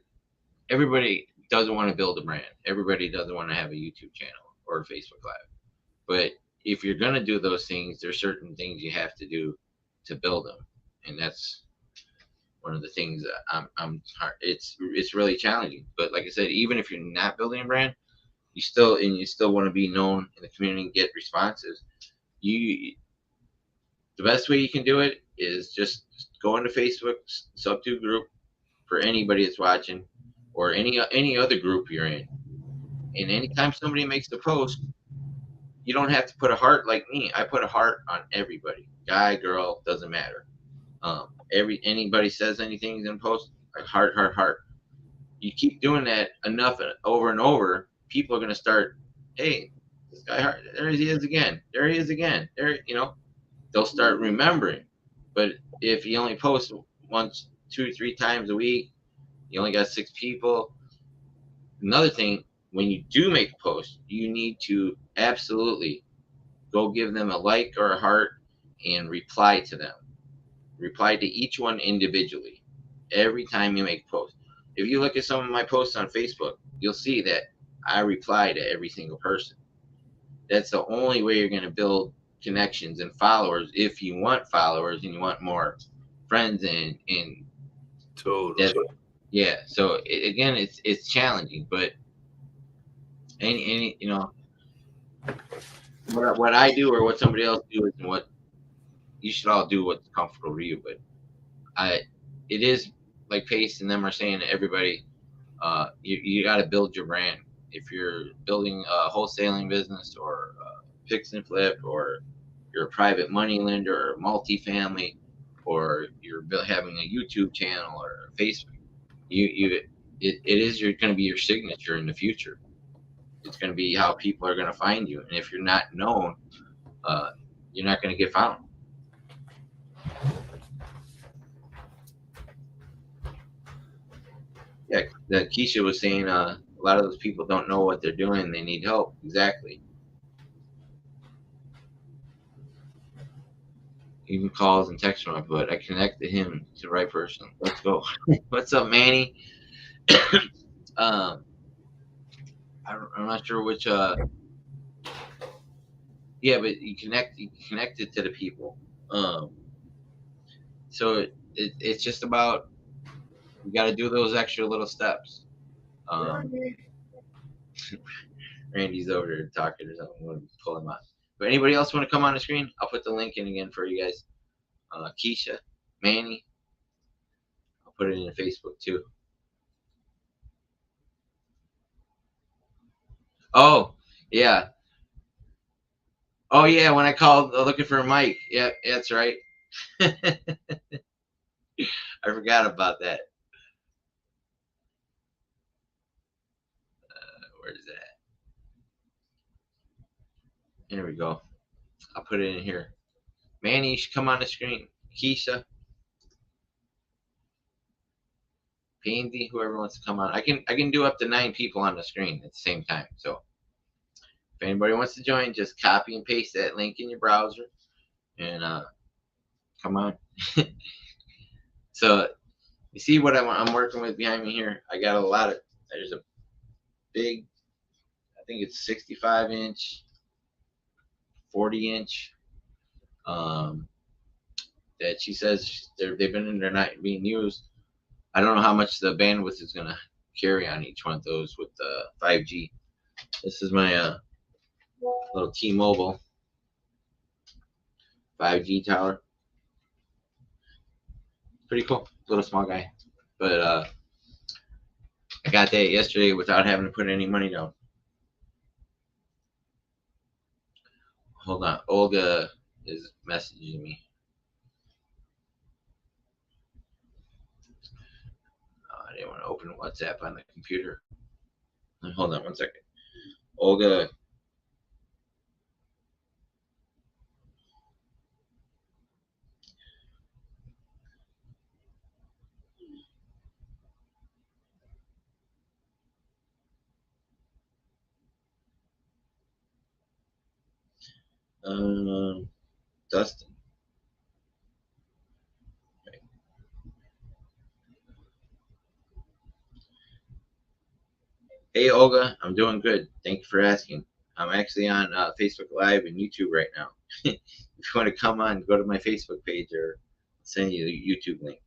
everybody doesn't want to build a brand. Everybody doesn't want to have a YouTube channel or a Facebook Live. But if you're gonna do those things, there's certain things you have to do to build them, and that's one of the things that it's really challenging. But like I said, even if you're not building a brand, you still want to be known in the community and get responses. The best way you can do it is just go into Facebook sub-to group for anybody that's watching, or any other group you're in. And anytime somebody makes a post, you don't have to put a heart like me. I put a heart on everybody, guy, girl, doesn't matter. Anybody says anything in post, like heart, heart, heart. You keep doing that enough over and over, people are gonna start, hey, this guy, there he is again. There he is again. There, you know, they'll start remembering. But if you only post once, 2, 3 times a week, you only got 6 people. Another thing, when you do make a post, you need to absolutely go give them a like or a heart and reply to them. Reply to each one individually every time you make a post. If you look at some of my posts on Facebook, you'll see that I reply to every single person. That's the only way you're going to build connections and followers, if you want followers and you want more friends and totally. Yeah. So again, it's challenging, but any you know, what I do or what somebody else do is what you should all do what's comfortable for you. But it is like Pace and them are saying to everybody, you got to build your brand. If you're building a wholesaling business or fix and flip, or you're a private money lender or multifamily, or you're having a YouTube channel or Facebook, it is going to be your signature in the future. It's going to be how people are going to find you. And if you're not known, you're not going to get found. Yeah, that Keisha was saying, a lot of those people don't know what they're doing. They need help. Exactly. Even calls and texts from my butt. I connected him to the right person. Let's go. What's up, Manny? I'm not sure which. Yeah, but you connected to the people. So it's just about, you got to do those extra little steps. Randy's over there talking or something. I'm going to pull him out. But anybody else want to come on the screen? I'll put the link in again for you guys. Keisha, Manny. I'll put it in Facebook too. Oh, yeah. Oh, yeah, when I called looking for a mic. Yeah, that's right. I forgot about that. Where's that? Here we go. I'll put it in here. Manny, you should come on the screen. Keisha, Pansy, whoever wants to come on. I can do up to 9 people on the screen at the same time. So if anybody wants to join, just copy and paste that link in your browser and come on. So you see what I'm working with behind me here? I got a lot of, there's a big, I think it's 65 inch, 40 inch, that she says they've been in, they're not being used. I don't know how much the bandwidth is going to carry on each one of those with the 5G. This is my little T-Mobile 5G tower. Pretty cool, little small guy. But I got that yesterday without having to put any money down. Hold on, Olga is messaging me. I didn't want to open WhatsApp on the computer. Hold on one second. Olga. Dustin. Hey Olga, I'm doing good. Thank you for asking. I'm actually on Facebook Live and YouTube right now. If you want to come on, go to my Facebook page or send you the YouTube link.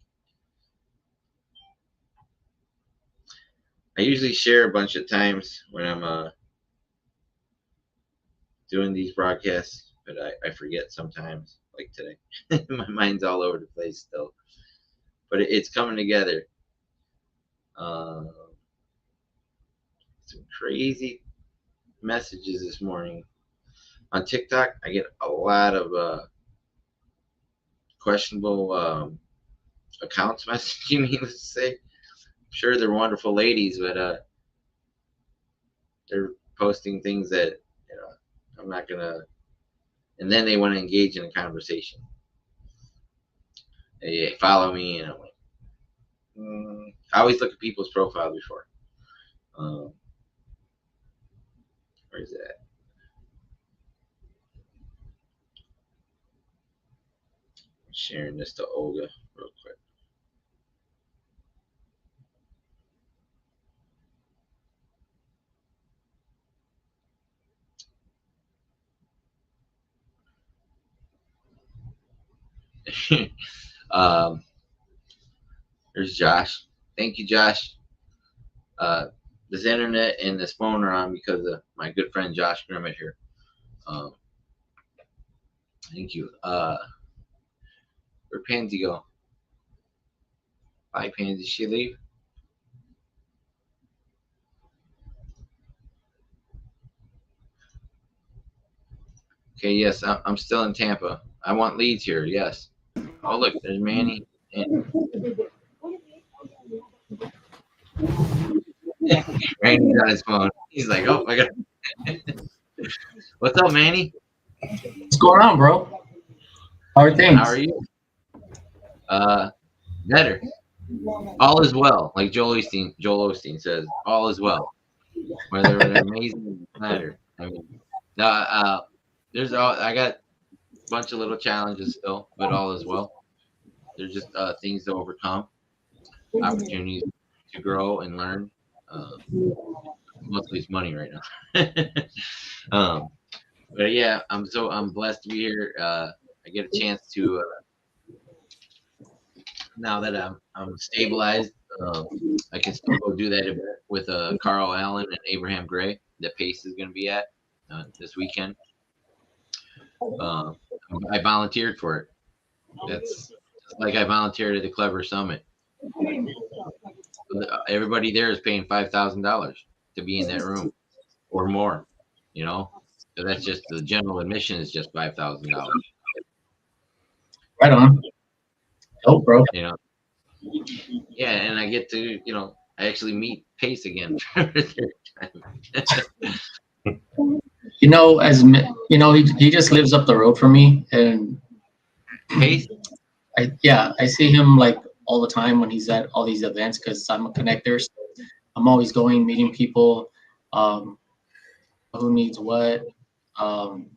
I usually share a bunch of times when I'm doing these broadcasts, but I forget sometimes, like today. My mind's all over the place still, but it's coming together. Some crazy messages this morning on TikTok. I get a lot of questionable accounts messaging me. Let's say, I'm sure they're wonderful ladies, but they're posting things that I'm not gonna. And then they want to engage in a conversation. They follow me, and I'm like, I always look at people's profile before. Where's that? I'm sharing this to Olga real quick. There's Josh. Thank you, Josh. This internet and this phone are on because of my good friend Josh Grimmett here. Thank you. Where'd Pansy go? Bye, Pansy. Did she leave? Okay, yes, I'm still in Tampa. I want leads here, yes. Oh, look, there's Manny. And Randy's on his phone. He's like, oh, my God. What's up, Manny? What's going on, bro? How are things? How are you? Better. All is well, like Joel Osteen says. All is well. Whether it's amazing matter. I mean, there's I got a bunch of little challenges still, but all is well. There's just things to overcome, opportunities to grow and learn. Mostly it's money right now. But yeah, I'm blessed to be here. I get a chance to now that I'm stabilized. I can still go do that with Carl Allen and Abraham Gray. The pace is going to be at this weekend. I volunteered for it. That's like I volunteered at the Clever Summit. Everybody there is paying $5,000 to be in that room or more. So that's just the general admission is just $5,000. Right on. Oh, bro. You know, yeah, and I get to, I actually meet Pace again for the third time. He just lives up the road from me, and Pace? I see him like all the time when he's at all these events because I'm a connector. So I'm always going, meeting people, um, who needs what. Um,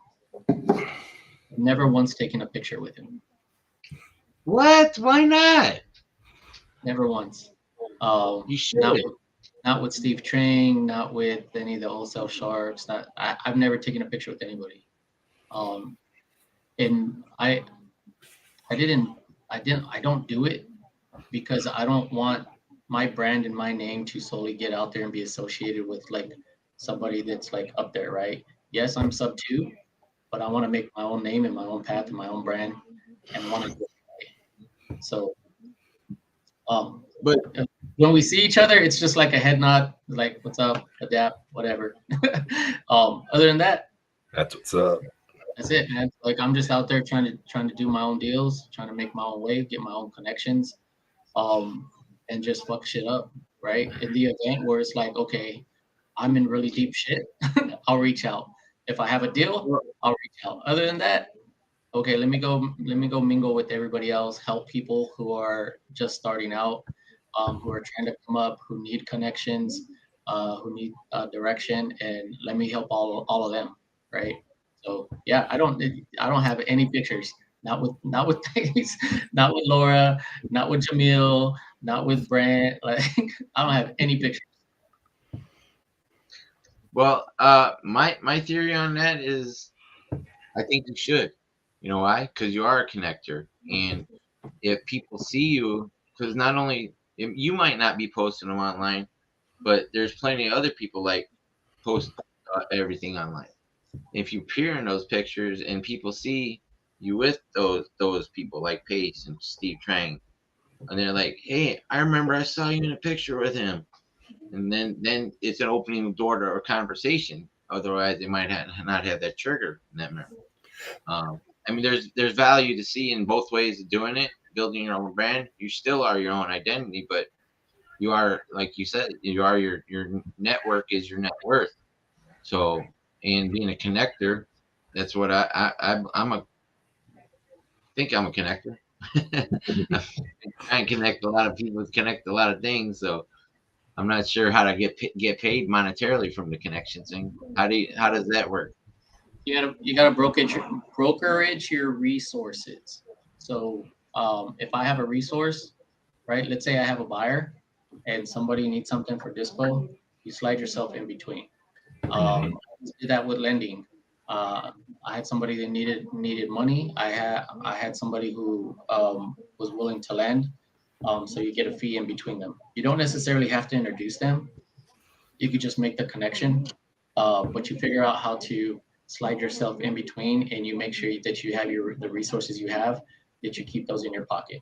never once taken a picture with him. What? Why not? Never once. You should. Not with Steve Trang, not with any of the wholesale sharks. I've never taken a picture with anybody. And I don't do it because I don't want my brand and my name to solely get out there and be associated with like somebody that's like up there, right? Yes, I'm sub 2, but I want to make my own name and my own path and my own brand and want to do it. So but when we see each other, it's just like a head nod, like what's up, adapt, whatever. Other than that, that's what's up. That's it, man. Like I'm just out there trying to do my own deals, trying to make my own way, get my own connections, and just fuck shit up, right? In the event where it's like, okay, I'm in really deep shit, I'll reach out. If I have a deal, I'll reach out. Other than that, okay, let me go mingle with everybody else, help people who are just starting out, who are trying to come up, who need connections, who need direction, and let me help all of them, right? So yeah, I don't have any pictures. Not with things, not with Laura, not with Jamil, not with Brent. Like I don't have any pictures. Well, my theory on that is, I think you should. You know why? Because you are a connector, and if people see you, because not only you might not be posting them online, but there's plenty of other people like post everything online. If you appear in those pictures and people see you with those people like Pace and Steve Trang, and they're like, "Hey, I remember I saw you in a picture with him," and then it's an opening door to a conversation. Otherwise, they might not have that trigger in that memory. I mean, there's value to see in both ways of doing it. Building your own brand, you still are your own identity, but you are, like you said, you are your network is your net worth. So, and being a connector, that's what I'm a think I'm a connector. I connect a lot of people, connect a lot of things. So I'm not sure how to get paid monetarily from the connections thing. How does that work? You gotta brokerage your resources. So if I have a resource, right? Let's say I have a buyer and somebody needs something for dispo, you slide yourself in between. Do that with lending. I had somebody that needed money. I had somebody who was willing to lend. So you get a fee in between them. You don't necessarily have to introduce them. You could just make the connection, but you figure out how to slide yourself in between, and you make sure that you have the resources you have, that you keep those in your pocket.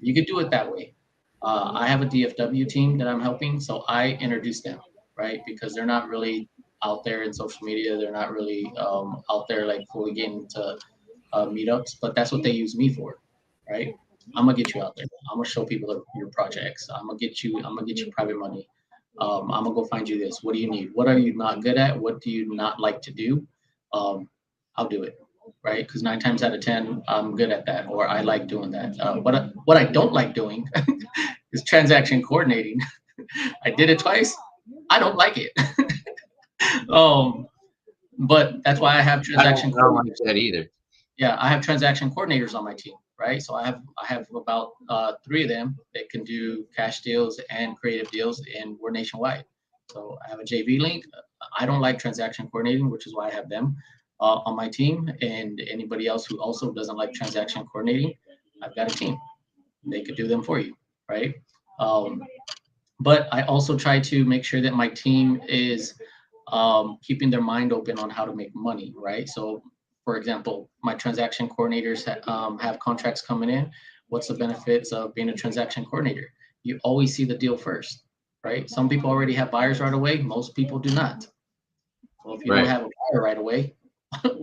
You could do it that way. I have a DFW team that I'm helping, so I introduce them, right? Because they're not really out there in social media. They're not really out there like fully getting to meetups, but that's what they use me for, right? I'm gonna get you out there. I'm gonna show people your projects. I'm gonna get you private money. I'm gonna go find you this. What do you need? What are you not good at? What do you not like to do? I'll do it, right? Because 9 times out of 10, I'm good at that, or I like doing that. What I don't like doing is transaction coordinating. I did it twice. I don't like it. But that's why I have transaction I don't like that either. Yeah, I have transaction coordinators on my team, right? So I have about 3 of them that can do cash deals and creative deals, and we're nationwide. So I have a JV link. I don't like transaction coordinating, which is why I have them on my team. And anybody else who also doesn't like transaction coordinating, I've got a team. They could do them for you, right? But I also try to make sure that my team is keeping their mind open on how to make money, right? So, for example, my transaction coordinators have contracts coming in. What's the benefits of being a transaction coordinator? You always see the deal first, right? Some people already have buyers right away. Most people do not. Well, if you don't have a buyer right away,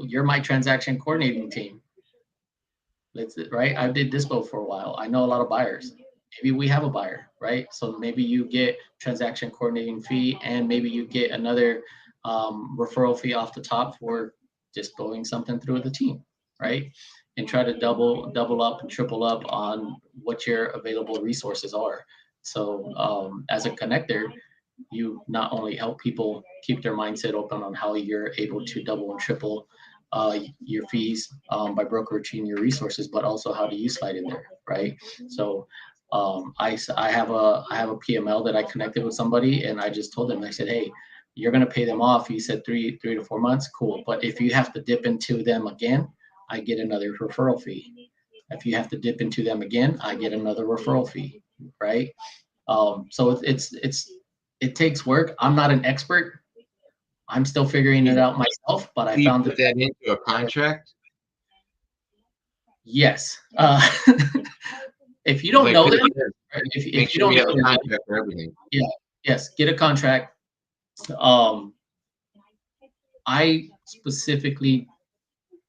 you're my transaction coordinating team. Right? I did dispo for a while. I know a lot of buyers. Maybe we have a buyer, right? So maybe you get transaction coordinating fee, and maybe you get another referral fee off the top for just going something through the team, right? And try to double up and triple up on what your available resources are. So as a connector, you not only help people keep their mindset open on how you're able to double and triple your fees by brokeraging your resources, but also how do you slide in there, right? So I have a PML that I connected with somebody, and I just told them, I said, hey, you're gonna pay them off. He said 3 to 4 months, cool. But if you have to dip into them again, I get another referral fee. If you have to dip into them again, I get another referral fee, right? So it takes work. I'm not an expert. I'm still figuring it out myself, but I Do you found put that into a contract? yes. If you don't Like, know them, make if you sure we don't have know a them, contract for everything. yeah, yes, get a contract. I specifically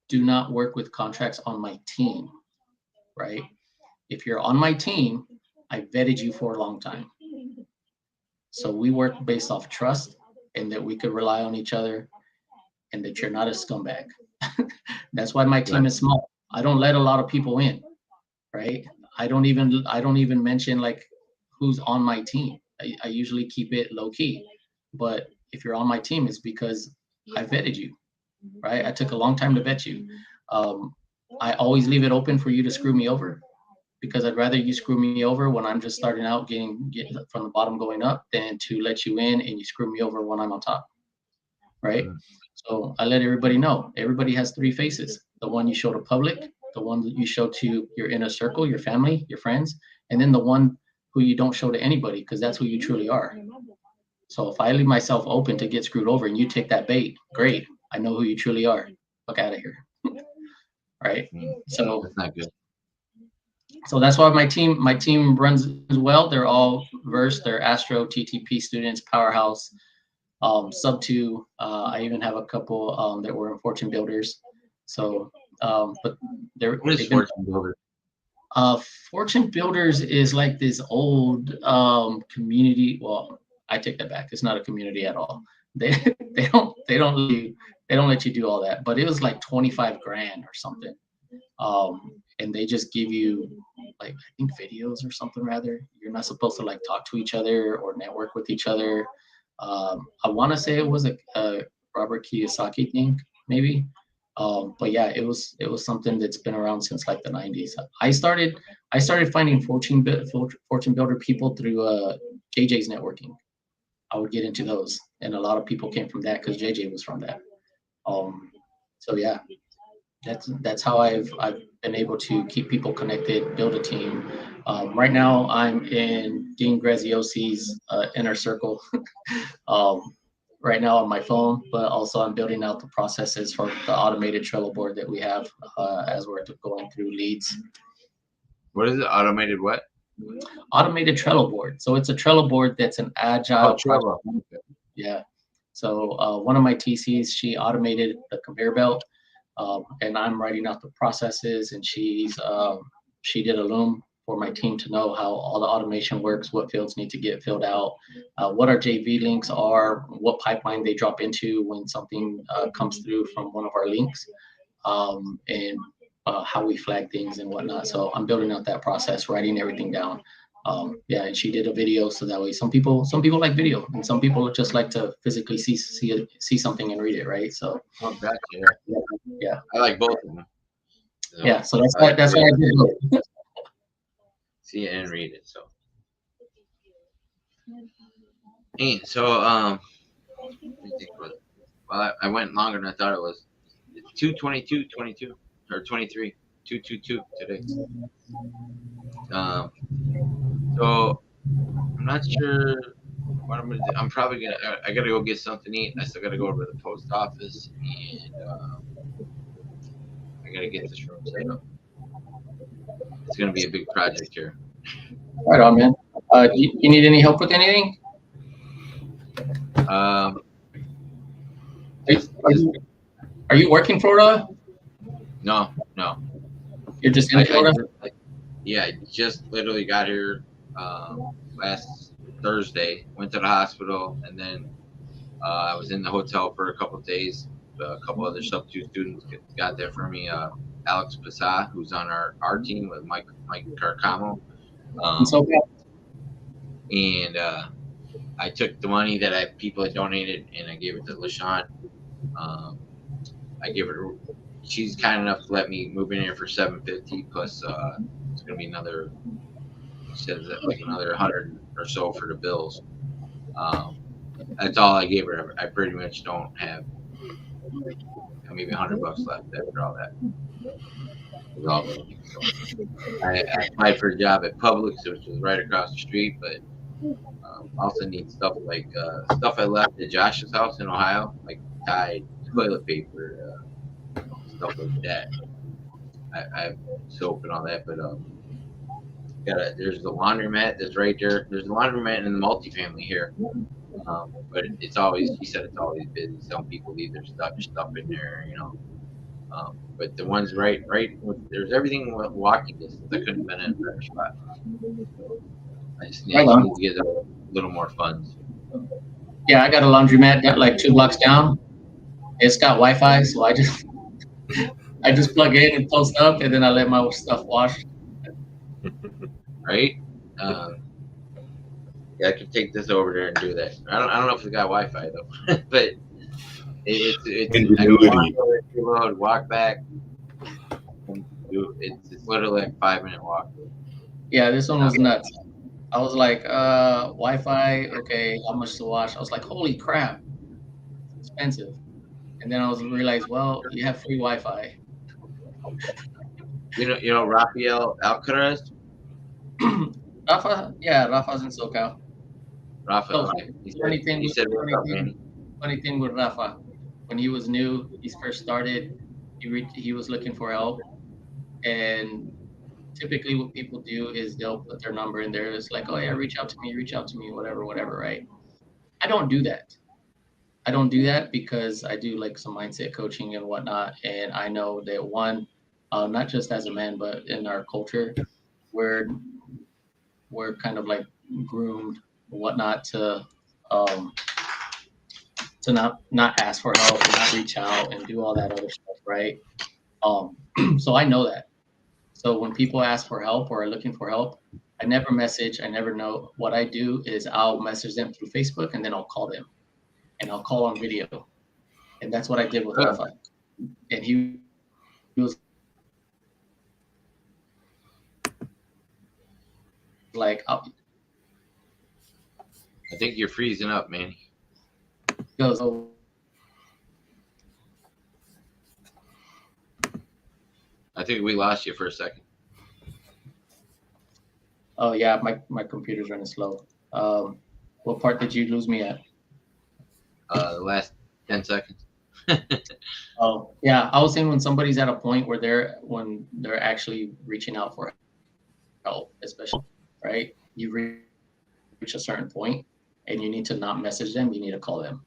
do not work with contracts on my team, right? If you're on my team, I vetted you for a long time. So we work based off trust and that we could rely on each other and that you're not a scumbag. That's why my team is small. I don't let a lot of people in, right? I don't even mention like who's on my team. I usually keep it low key. But if you're on my team, it's because I vetted you, right? I took a long time to vet you. I always leave it open for you to screw me over because I'd rather you screw me over when I'm just starting out getting from the bottom going up than to let you in and you screw me over when I'm on top, right? So I let everybody know. Everybody has three faces. The one you show to public, the one that you show to your inner circle, your family, your friends, and then the one who you don't show to anybody because that's who you truly are. So if I leave myself open to get screwed over and you take that bait, great. I know who you truly are. Fuck out of here. Right? So That's not good. So that's why my team runs as well. They're all versed. They're Astro TTP students, powerhouse, sub two. I even have a couple that were in Fortune Builders. So, but What is Fortune Builder? Fortune Builders is like this old community. Well, I take that back. It's not a community at all. They they don't let you do all that. But it was like 25 grand or something. And they just give you like I think videos or something rather. You're not supposed to like talk to each other or network with each other. I want to say it was a Robert Kiyosaki thing, maybe. But yeah, it was something that's been around since like the 90s. I started finding Fortune Builder people through JJ's networking. I would get into those, and a lot of people came from that because JJ was from that. So yeah, that's how I've been able to keep people connected, build a team. Right now, I'm in Dean Graziosi's inner circle. Right now on my phone, but also I'm building out the processes for the automated Trello board that we have as we're going through leads. What is it? Automated what? Automated Trello board. So it's a Trello board that's an agile Trello. Yeah. So one of my TCs, she automated the conveyor belt, and I'm writing out the processes, and she did a loom for my team to know how all the automation works, what fields need to get filled out, what our JV links are, what pipeline they drop into when something comes through from one of our links, and how we flag things and whatnot. So I'm building out that process, writing everything down. Yeah, and she did a video so that way some people like video, and some people just like to physically see something and read it, right? So gotcha. Yeah. I like both of them. So, yeah, so that's why I did both. See it and read it. So, hey, so well, I went longer than I thought it was. It's 2:22:22 or 23 2:22 today. So I'm not sure what I'm gonna do. I'm probably gonna. I gotta go get something to eat. I still gotta go over to the post office, and I gotta get this room set up. It's gonna be a big project here. Right on, man. You need any help with anything? Are you working, Florida? No. You're just in Florida? Yeah, I just literally got here last Thursday. Went to the hospital, and then I was in the hotel for a couple of days. A couple other sub 2 students got there for me. Alex Pasa, who's on our team with Mike Carcamo. And I took the money that people had donated and I gave it to LaShawn. I gave her. She's kind enough to let me move in here for $750 plus. It's gonna be another. She says that like another 100 or so for the bills. That's all I gave her. I pretty much don't have maybe $100 left after all that. I applied for a job at Publix, which was right across the street, but also need stuff like stuff I left at Josh's house in Ohio, like Tide, toilet paper, stuff like that. I have soap and all that, but there's the laundromat that's right there. There's a laundromat in the multifamily here, but it's always, he said it's always busy. Some people leave their stuff in there, you know. But the ones right, there's everything walking distance. I couldn't have been in a better spot. I just need to get a little more funds. Yeah, I got a laundromat that like 2 blocks down. It's got Wi-Fi, so I just plug in and post up, and then I let my stuff wash. Right? Yeah, I could take this over there and do that. I don't know if it's got Wi-Fi though, but it's walk back. It's literally like 5-minute walk. Yeah, this one was nuts. I was like, Wi-Fi, okay, how much to wash? I was like, holy crap, it's expensive. And then I realized, well, you have free Wi-Fi. You know Rafael Alcaraz? Rafa, yeah, Rafa's in SoCal. Rafa, funny thing with Rafa, when he was new, he first started, he was looking for help, and typically what people do is they'll put their number in there. It's like, oh yeah, reach out to me, whatever, right? I don't do that because I do like some mindset coaching and whatnot, and I know that one, not just as a man, but in our culture, we're kind of like groomed and whatnot to not ask for help and not reach out and do all that other stuff, right? So I know that. So when people ask for help or are looking for help, I never message. I never know. What I do is I'll message them through Facebook, and then I'll call them, and I'll call on video, and that's what I did with Rafa. And he was like, I think you're freezing up, man. Goes, oh. I think we lost you for a second. Oh yeah, my computer's running slow. What part did you lose me at? The last 10 seconds. Oh yeah, I was saying when somebody's at a point where they're actually reaching out for help, especially, right? You reach a certain point and you need to not message them, you need to call them.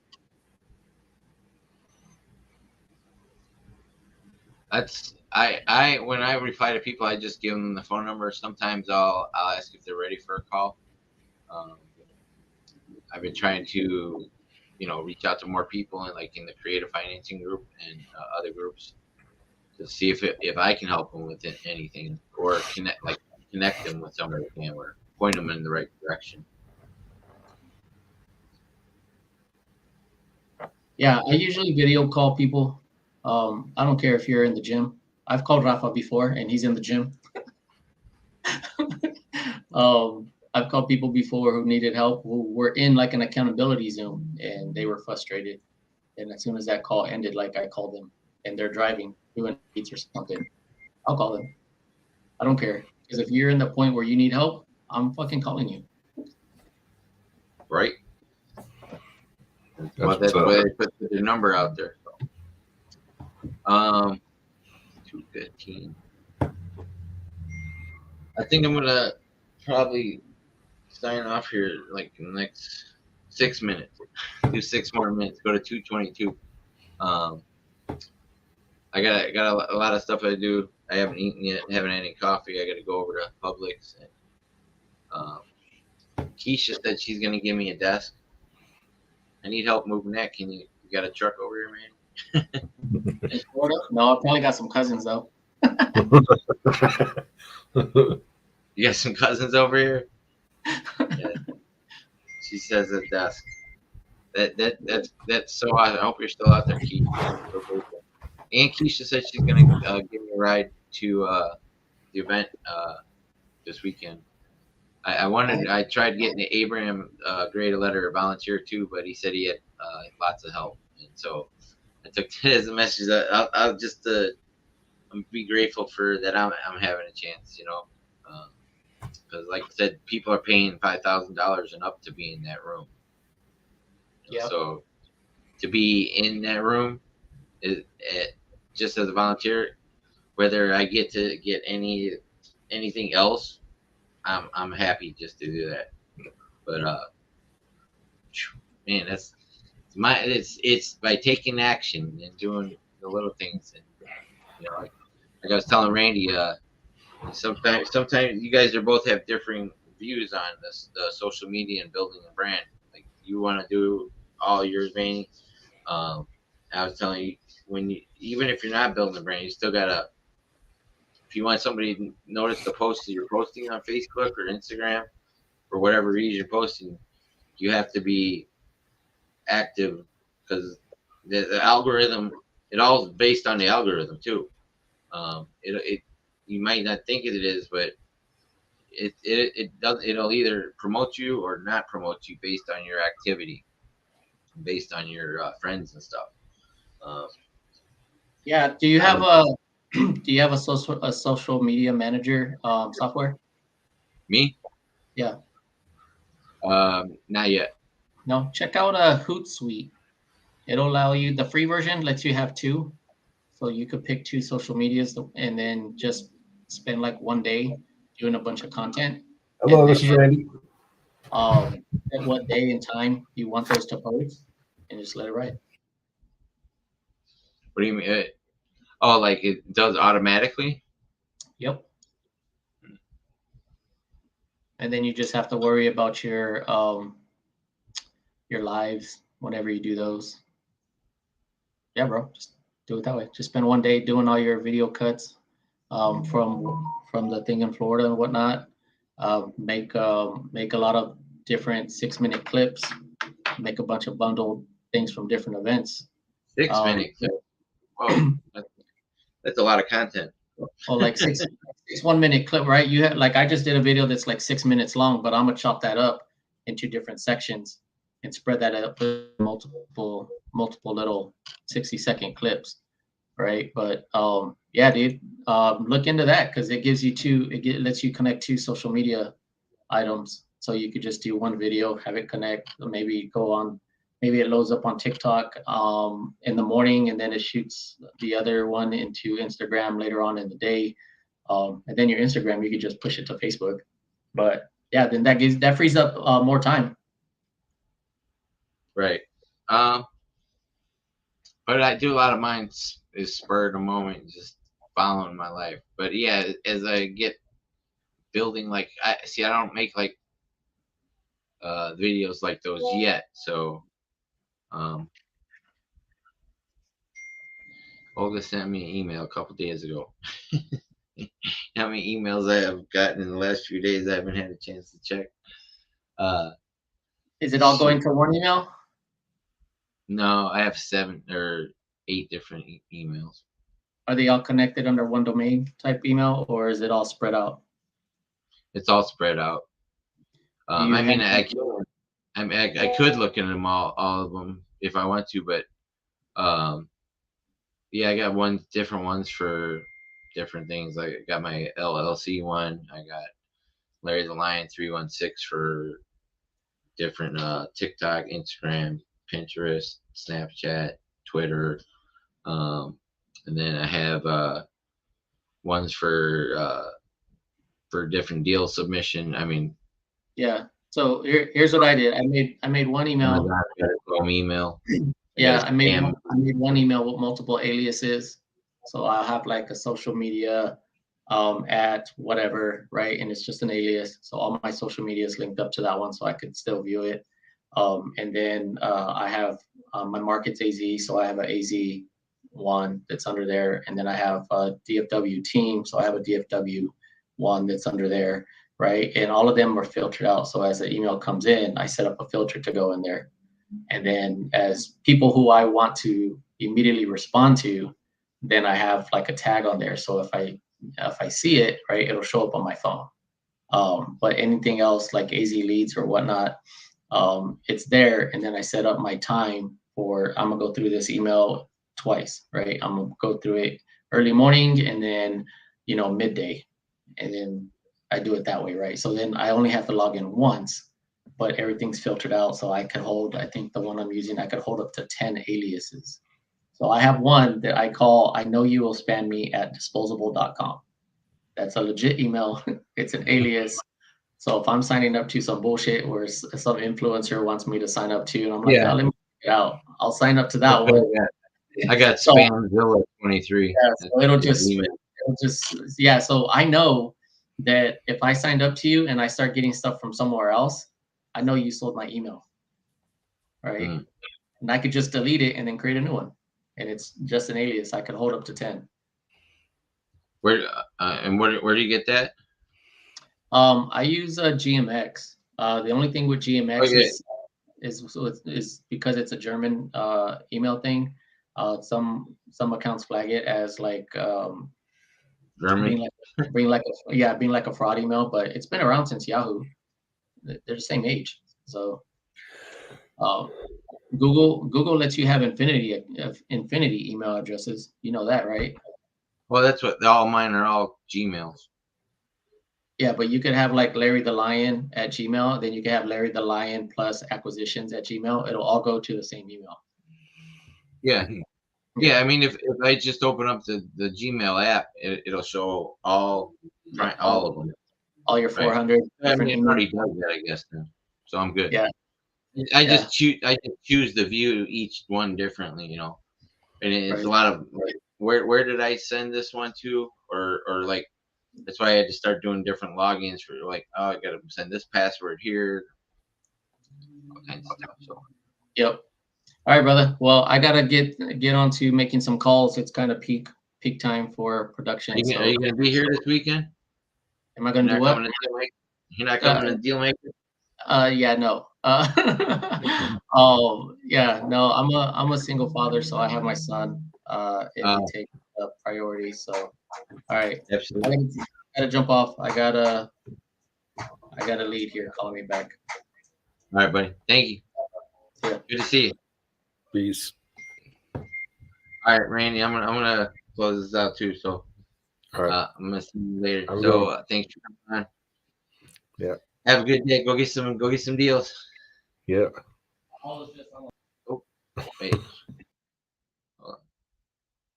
When I reply to people, I just give them the phone number. Sometimes I'll ask if they're ready for a call. I've been trying to, reach out to more people and like in the creative financing group and other groups to see if I can help them with anything or connect them with somebody or point them in the right direction. Yeah, I usually video call people. I don't care if you're in the gym. I've called Rafa before and he's in the gym. I've called people before who needed help, who were in like an accountability Zoom and they were frustrated. And as soon as that call ended, like I called them and they're driving, doing eats or something, I'll call them. I don't care. Because if you're in the point where you need help, I'm fucking calling you. Right. That's why they put the number out there. 2:15. I think I'm gonna probably sign off here like in the next 6 minutes. Do 6 more minutes. Go to 2:22. I I got a lot of stuff I do. I haven't eaten yet. Haven't had any coffee. I got to go over to Publix. And, Keisha said she's gonna give me a desk. I need help moving that. You got a truck over here, man? In Florida? No, I probably got some cousins though. You got some cousins over here? Yeah. She says a desk. That's so awesome. I hope you're still out there, Keisha. And Keisha said she's gonna give me a ride to the event this weekend. I tried getting Abraham Gray to let her volunteer too, but he said he had lots of help, and so I took that as a message that I'll just be grateful for that. I'm having a chance, you know, because like I said, people are paying $5,000 and up to be in that room. Yeah. So to be in that room just as a volunteer, whether I get to get anything else, I'm happy just to do that. But man, it's by taking action and doing the little things, and you know, like I was telling Randy, sometimes you guys are both have differing views on this, the social media and building a brand. Like you want to do all yours, Randy. I was telling you, even if you're not building a brand, you still gotta. If you want somebody to notice the posts that you're posting on Facebook or Instagram, for whatever reason you're posting, you have to be active, because the algorithm, it all is based on the algorithm too. You might not think it is, but it'll either promote you or not promote you based on your activity, based on your friends and stuff. Yeah. Do you have a social media manager software? Me? Yeah. Not yet. No. Check out a Hootsuite. It'll allow you, the free version lets you have two, so you could pick two social medias and then just spend like one day doing a bunch of content. Hello, this is Randy. At what day and time you want those to post, and just let it ride. What do you mean? Oh, like it does automatically? Yep. And then you just have to worry about your lives whenever you do those. Yeah, bro, just do it that way. Just spend one day doing all your video cuts from the thing in Florida and whatnot. Make a lot of different 6-minute clips. Make a bunch of bundled things from different events. 6-minute clip. Whoa, that's a lot of content. Oh, like six 1-minute clip, right? You have, like, I just did a video that's like 6 minutes long, but I'm gonna chop that up into different sections and spread that up with multiple little 60-second clips, right? But yeah, dude, look into that, because it gives you lets you connect two social media items. So you could just do one video, have it connect, maybe it loads up on TikTok in the morning, and then it shoots the other one into Instagram later on in the day. And then your Instagram, you could just push it to Facebook. But yeah, then that frees up more time. Right. But I do a lot of mine is spur of the moment, just following my life. But yeah, as I get building, like I don't make like videos like those yet. So Olga sent me an email a couple days ago. How many emails I have gotten in the last few days, I haven't had a chance to check. Is it all going to one email? No, I have 7 or 8 different emails. Are they all connected under one domain type email, or is it all spread out? It's all spread out. I mean, I could look into them all of them if I want to, but yeah, I got different ones for different things. Like I got my LLC one. I got Larry the Lion 316 for different TikTok, Instagram, Pinterest, Snapchat, Twitter, and then I have ones for different deal submission. I mean, yeah. So here's what I did. I made one email. Email. Yeah, I made one email with multiple aliases, So I'll have like a social media at whatever, right? And it's just an alias. So all my social media is linked up to that one, so I could still view it. And then I have my markets AZ, so I have an AZ one that's under there, and then I have a DFW team, so I have a DFW one that's under there, right? And all of them are filtered out. So as the email comes in, I set up a filter to go in there. And then as people who I want to immediately respond to, then I have like a tag on there. So if I see it, right, it'll show up on my phone. But anything else like AZ leads or whatnot, it's there. And then I set up my time for, I'm gonna go through this email twice, right? I'm gonna go through it early morning and then, midday. And then I do it that way, right? So then I only have to log in once, but everything's filtered out. So I could hold, I think the one I'm using, I could hold up to 10 aliases. So I have one that I call, I know you will spam me at disposable.com. That's a legit email. It's an alias. So if I'm signing up to some bullshit where some influencer wants me to sign up to, and I'm like, let me check it out. I'll sign up to that one. I got So, Spamzilla 23. Yeah, so it'll just, yeah. So I know that if I signed up to you and I start getting stuff from somewhere else, I know you sold my email, right? And I could just delete it and then create a new one, and it's just an alias. I could hold up to 10. Where do you get that? I use GMX. The only thing with GMX is because it's a German email thing. Some accounts flag it as like German. being like a fraud email, but it's been around since Yahoo. They're the same age. So Google lets you have infinity email addresses. You know that, right? Well, that's what all mine are, all Gmails. Yeah, but you could have like Larry the Lion at Gmail. Then you can have Larry the Lion plus acquisitions at Gmail. It'll all go to the same email. Yeah. Yeah, I mean, if I just open up the Gmail app, it'll show all of them. All your 400. Right. I mean, it already does that, I guess. Then. So I'm good. Yeah. I just choose the view each one differently, and it's a lot of like, where did I send this one to, or like, that's why I had to start doing different logins for like, oh, I got to send this password here, all kinds of stuff. So. Yep. All right, brother. Well, I gotta get on to making some calls. It's kind of peak time for production. Are you gonna be here this weekend? Am I gonna do what? You're not coming to Deal Maker? Yeah, no. Yeah, no. I'm a single father, so I have my son. And he takes priority. So, all right. Absolutely. I gotta jump off. I got a lead here calling me back. All right, buddy. Thank you. Yeah. Good to see you. Peace. All right, Randy. I'm gonna close this out too. So, all right. I'm gonna see you later. So, thanks for coming on. Yeah. Have a good day. Go get some deals. Yeah. Oh, wait. Hold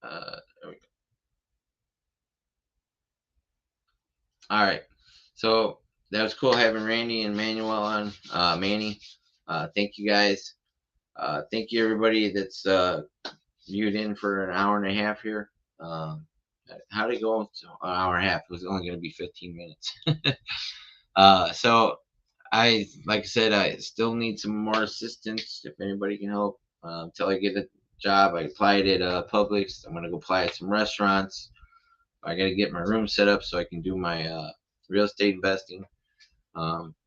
on. There we go. All right. So that was cool having Randy and Manuel on. Manny. Thank you guys. Thank you everybody that's viewed in for an hour and a half here. How did it go? An hour and a half. It was only going to be 15 minutes. So like I said, I still need some more assistance. If anybody can help, until I get a job. I applied at Publix. I'm going to go apply at some restaurants. I got to get my room set up so I can do my real estate investing.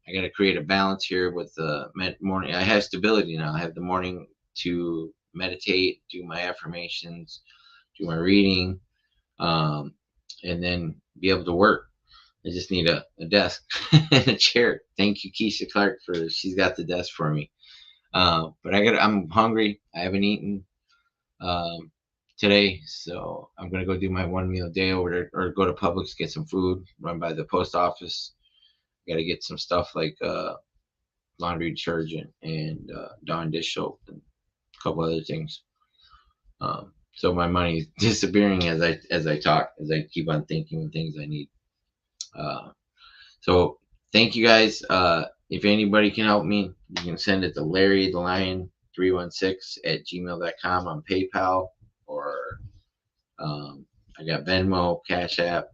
I got to create a balance here with the morning. I have stability now. I have the morning to meditate, do my affirmations, do my reading, and then be able to work. I just need a desk and a chair. Thank you, Keisha Clark, she's got the desk for me. But I'm hungry. I haven't eaten today, so I'm gonna go do my one meal a day over there, or go to Publix, get some food, run by the post office. Got to get some stuff like laundry detergent and Dawn dish soap and a couple other things. So my money is disappearing as I talk, as I keep on thinking of things I need. So thank you guys. If anybody can help me, you can send it to Larry the Lion 316 at gmail.com on PayPal, or I got Venmo, Cash App,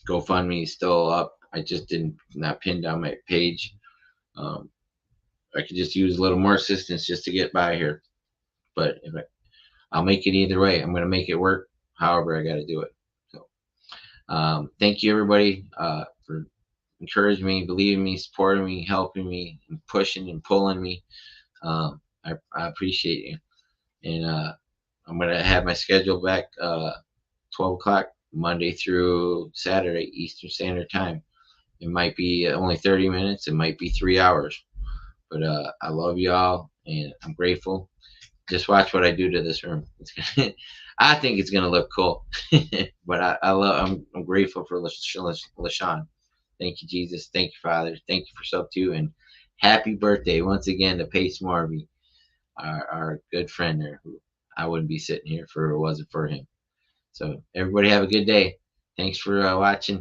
GoFundMe is still up. I just not pinned on my page. I could just use a little more assistance just to get by here. But I'll make it either way. I'm going to make it work however I got to do it. So thank you, everybody, for encouraging me, believing me, supporting me, helping me, and pushing and pulling me. I appreciate you. And I'm going to have my schedule back 12 o'clock Monday through Saturday, Eastern Standard Time. It might be only 30 minutes. It might be 3 hours. But I love y'all, and I'm grateful. Just watch what I do to this room. I think it's gonna look cool. But I'm grateful for LaShawn. Thank you, Jesus. Thank you, Father. Thank you for Sub 2, and happy birthday once again to Pace Marvey, our good friend there. Who I wouldn't be sitting here if it wasn't for him. So everybody have a good day. Thanks for watching.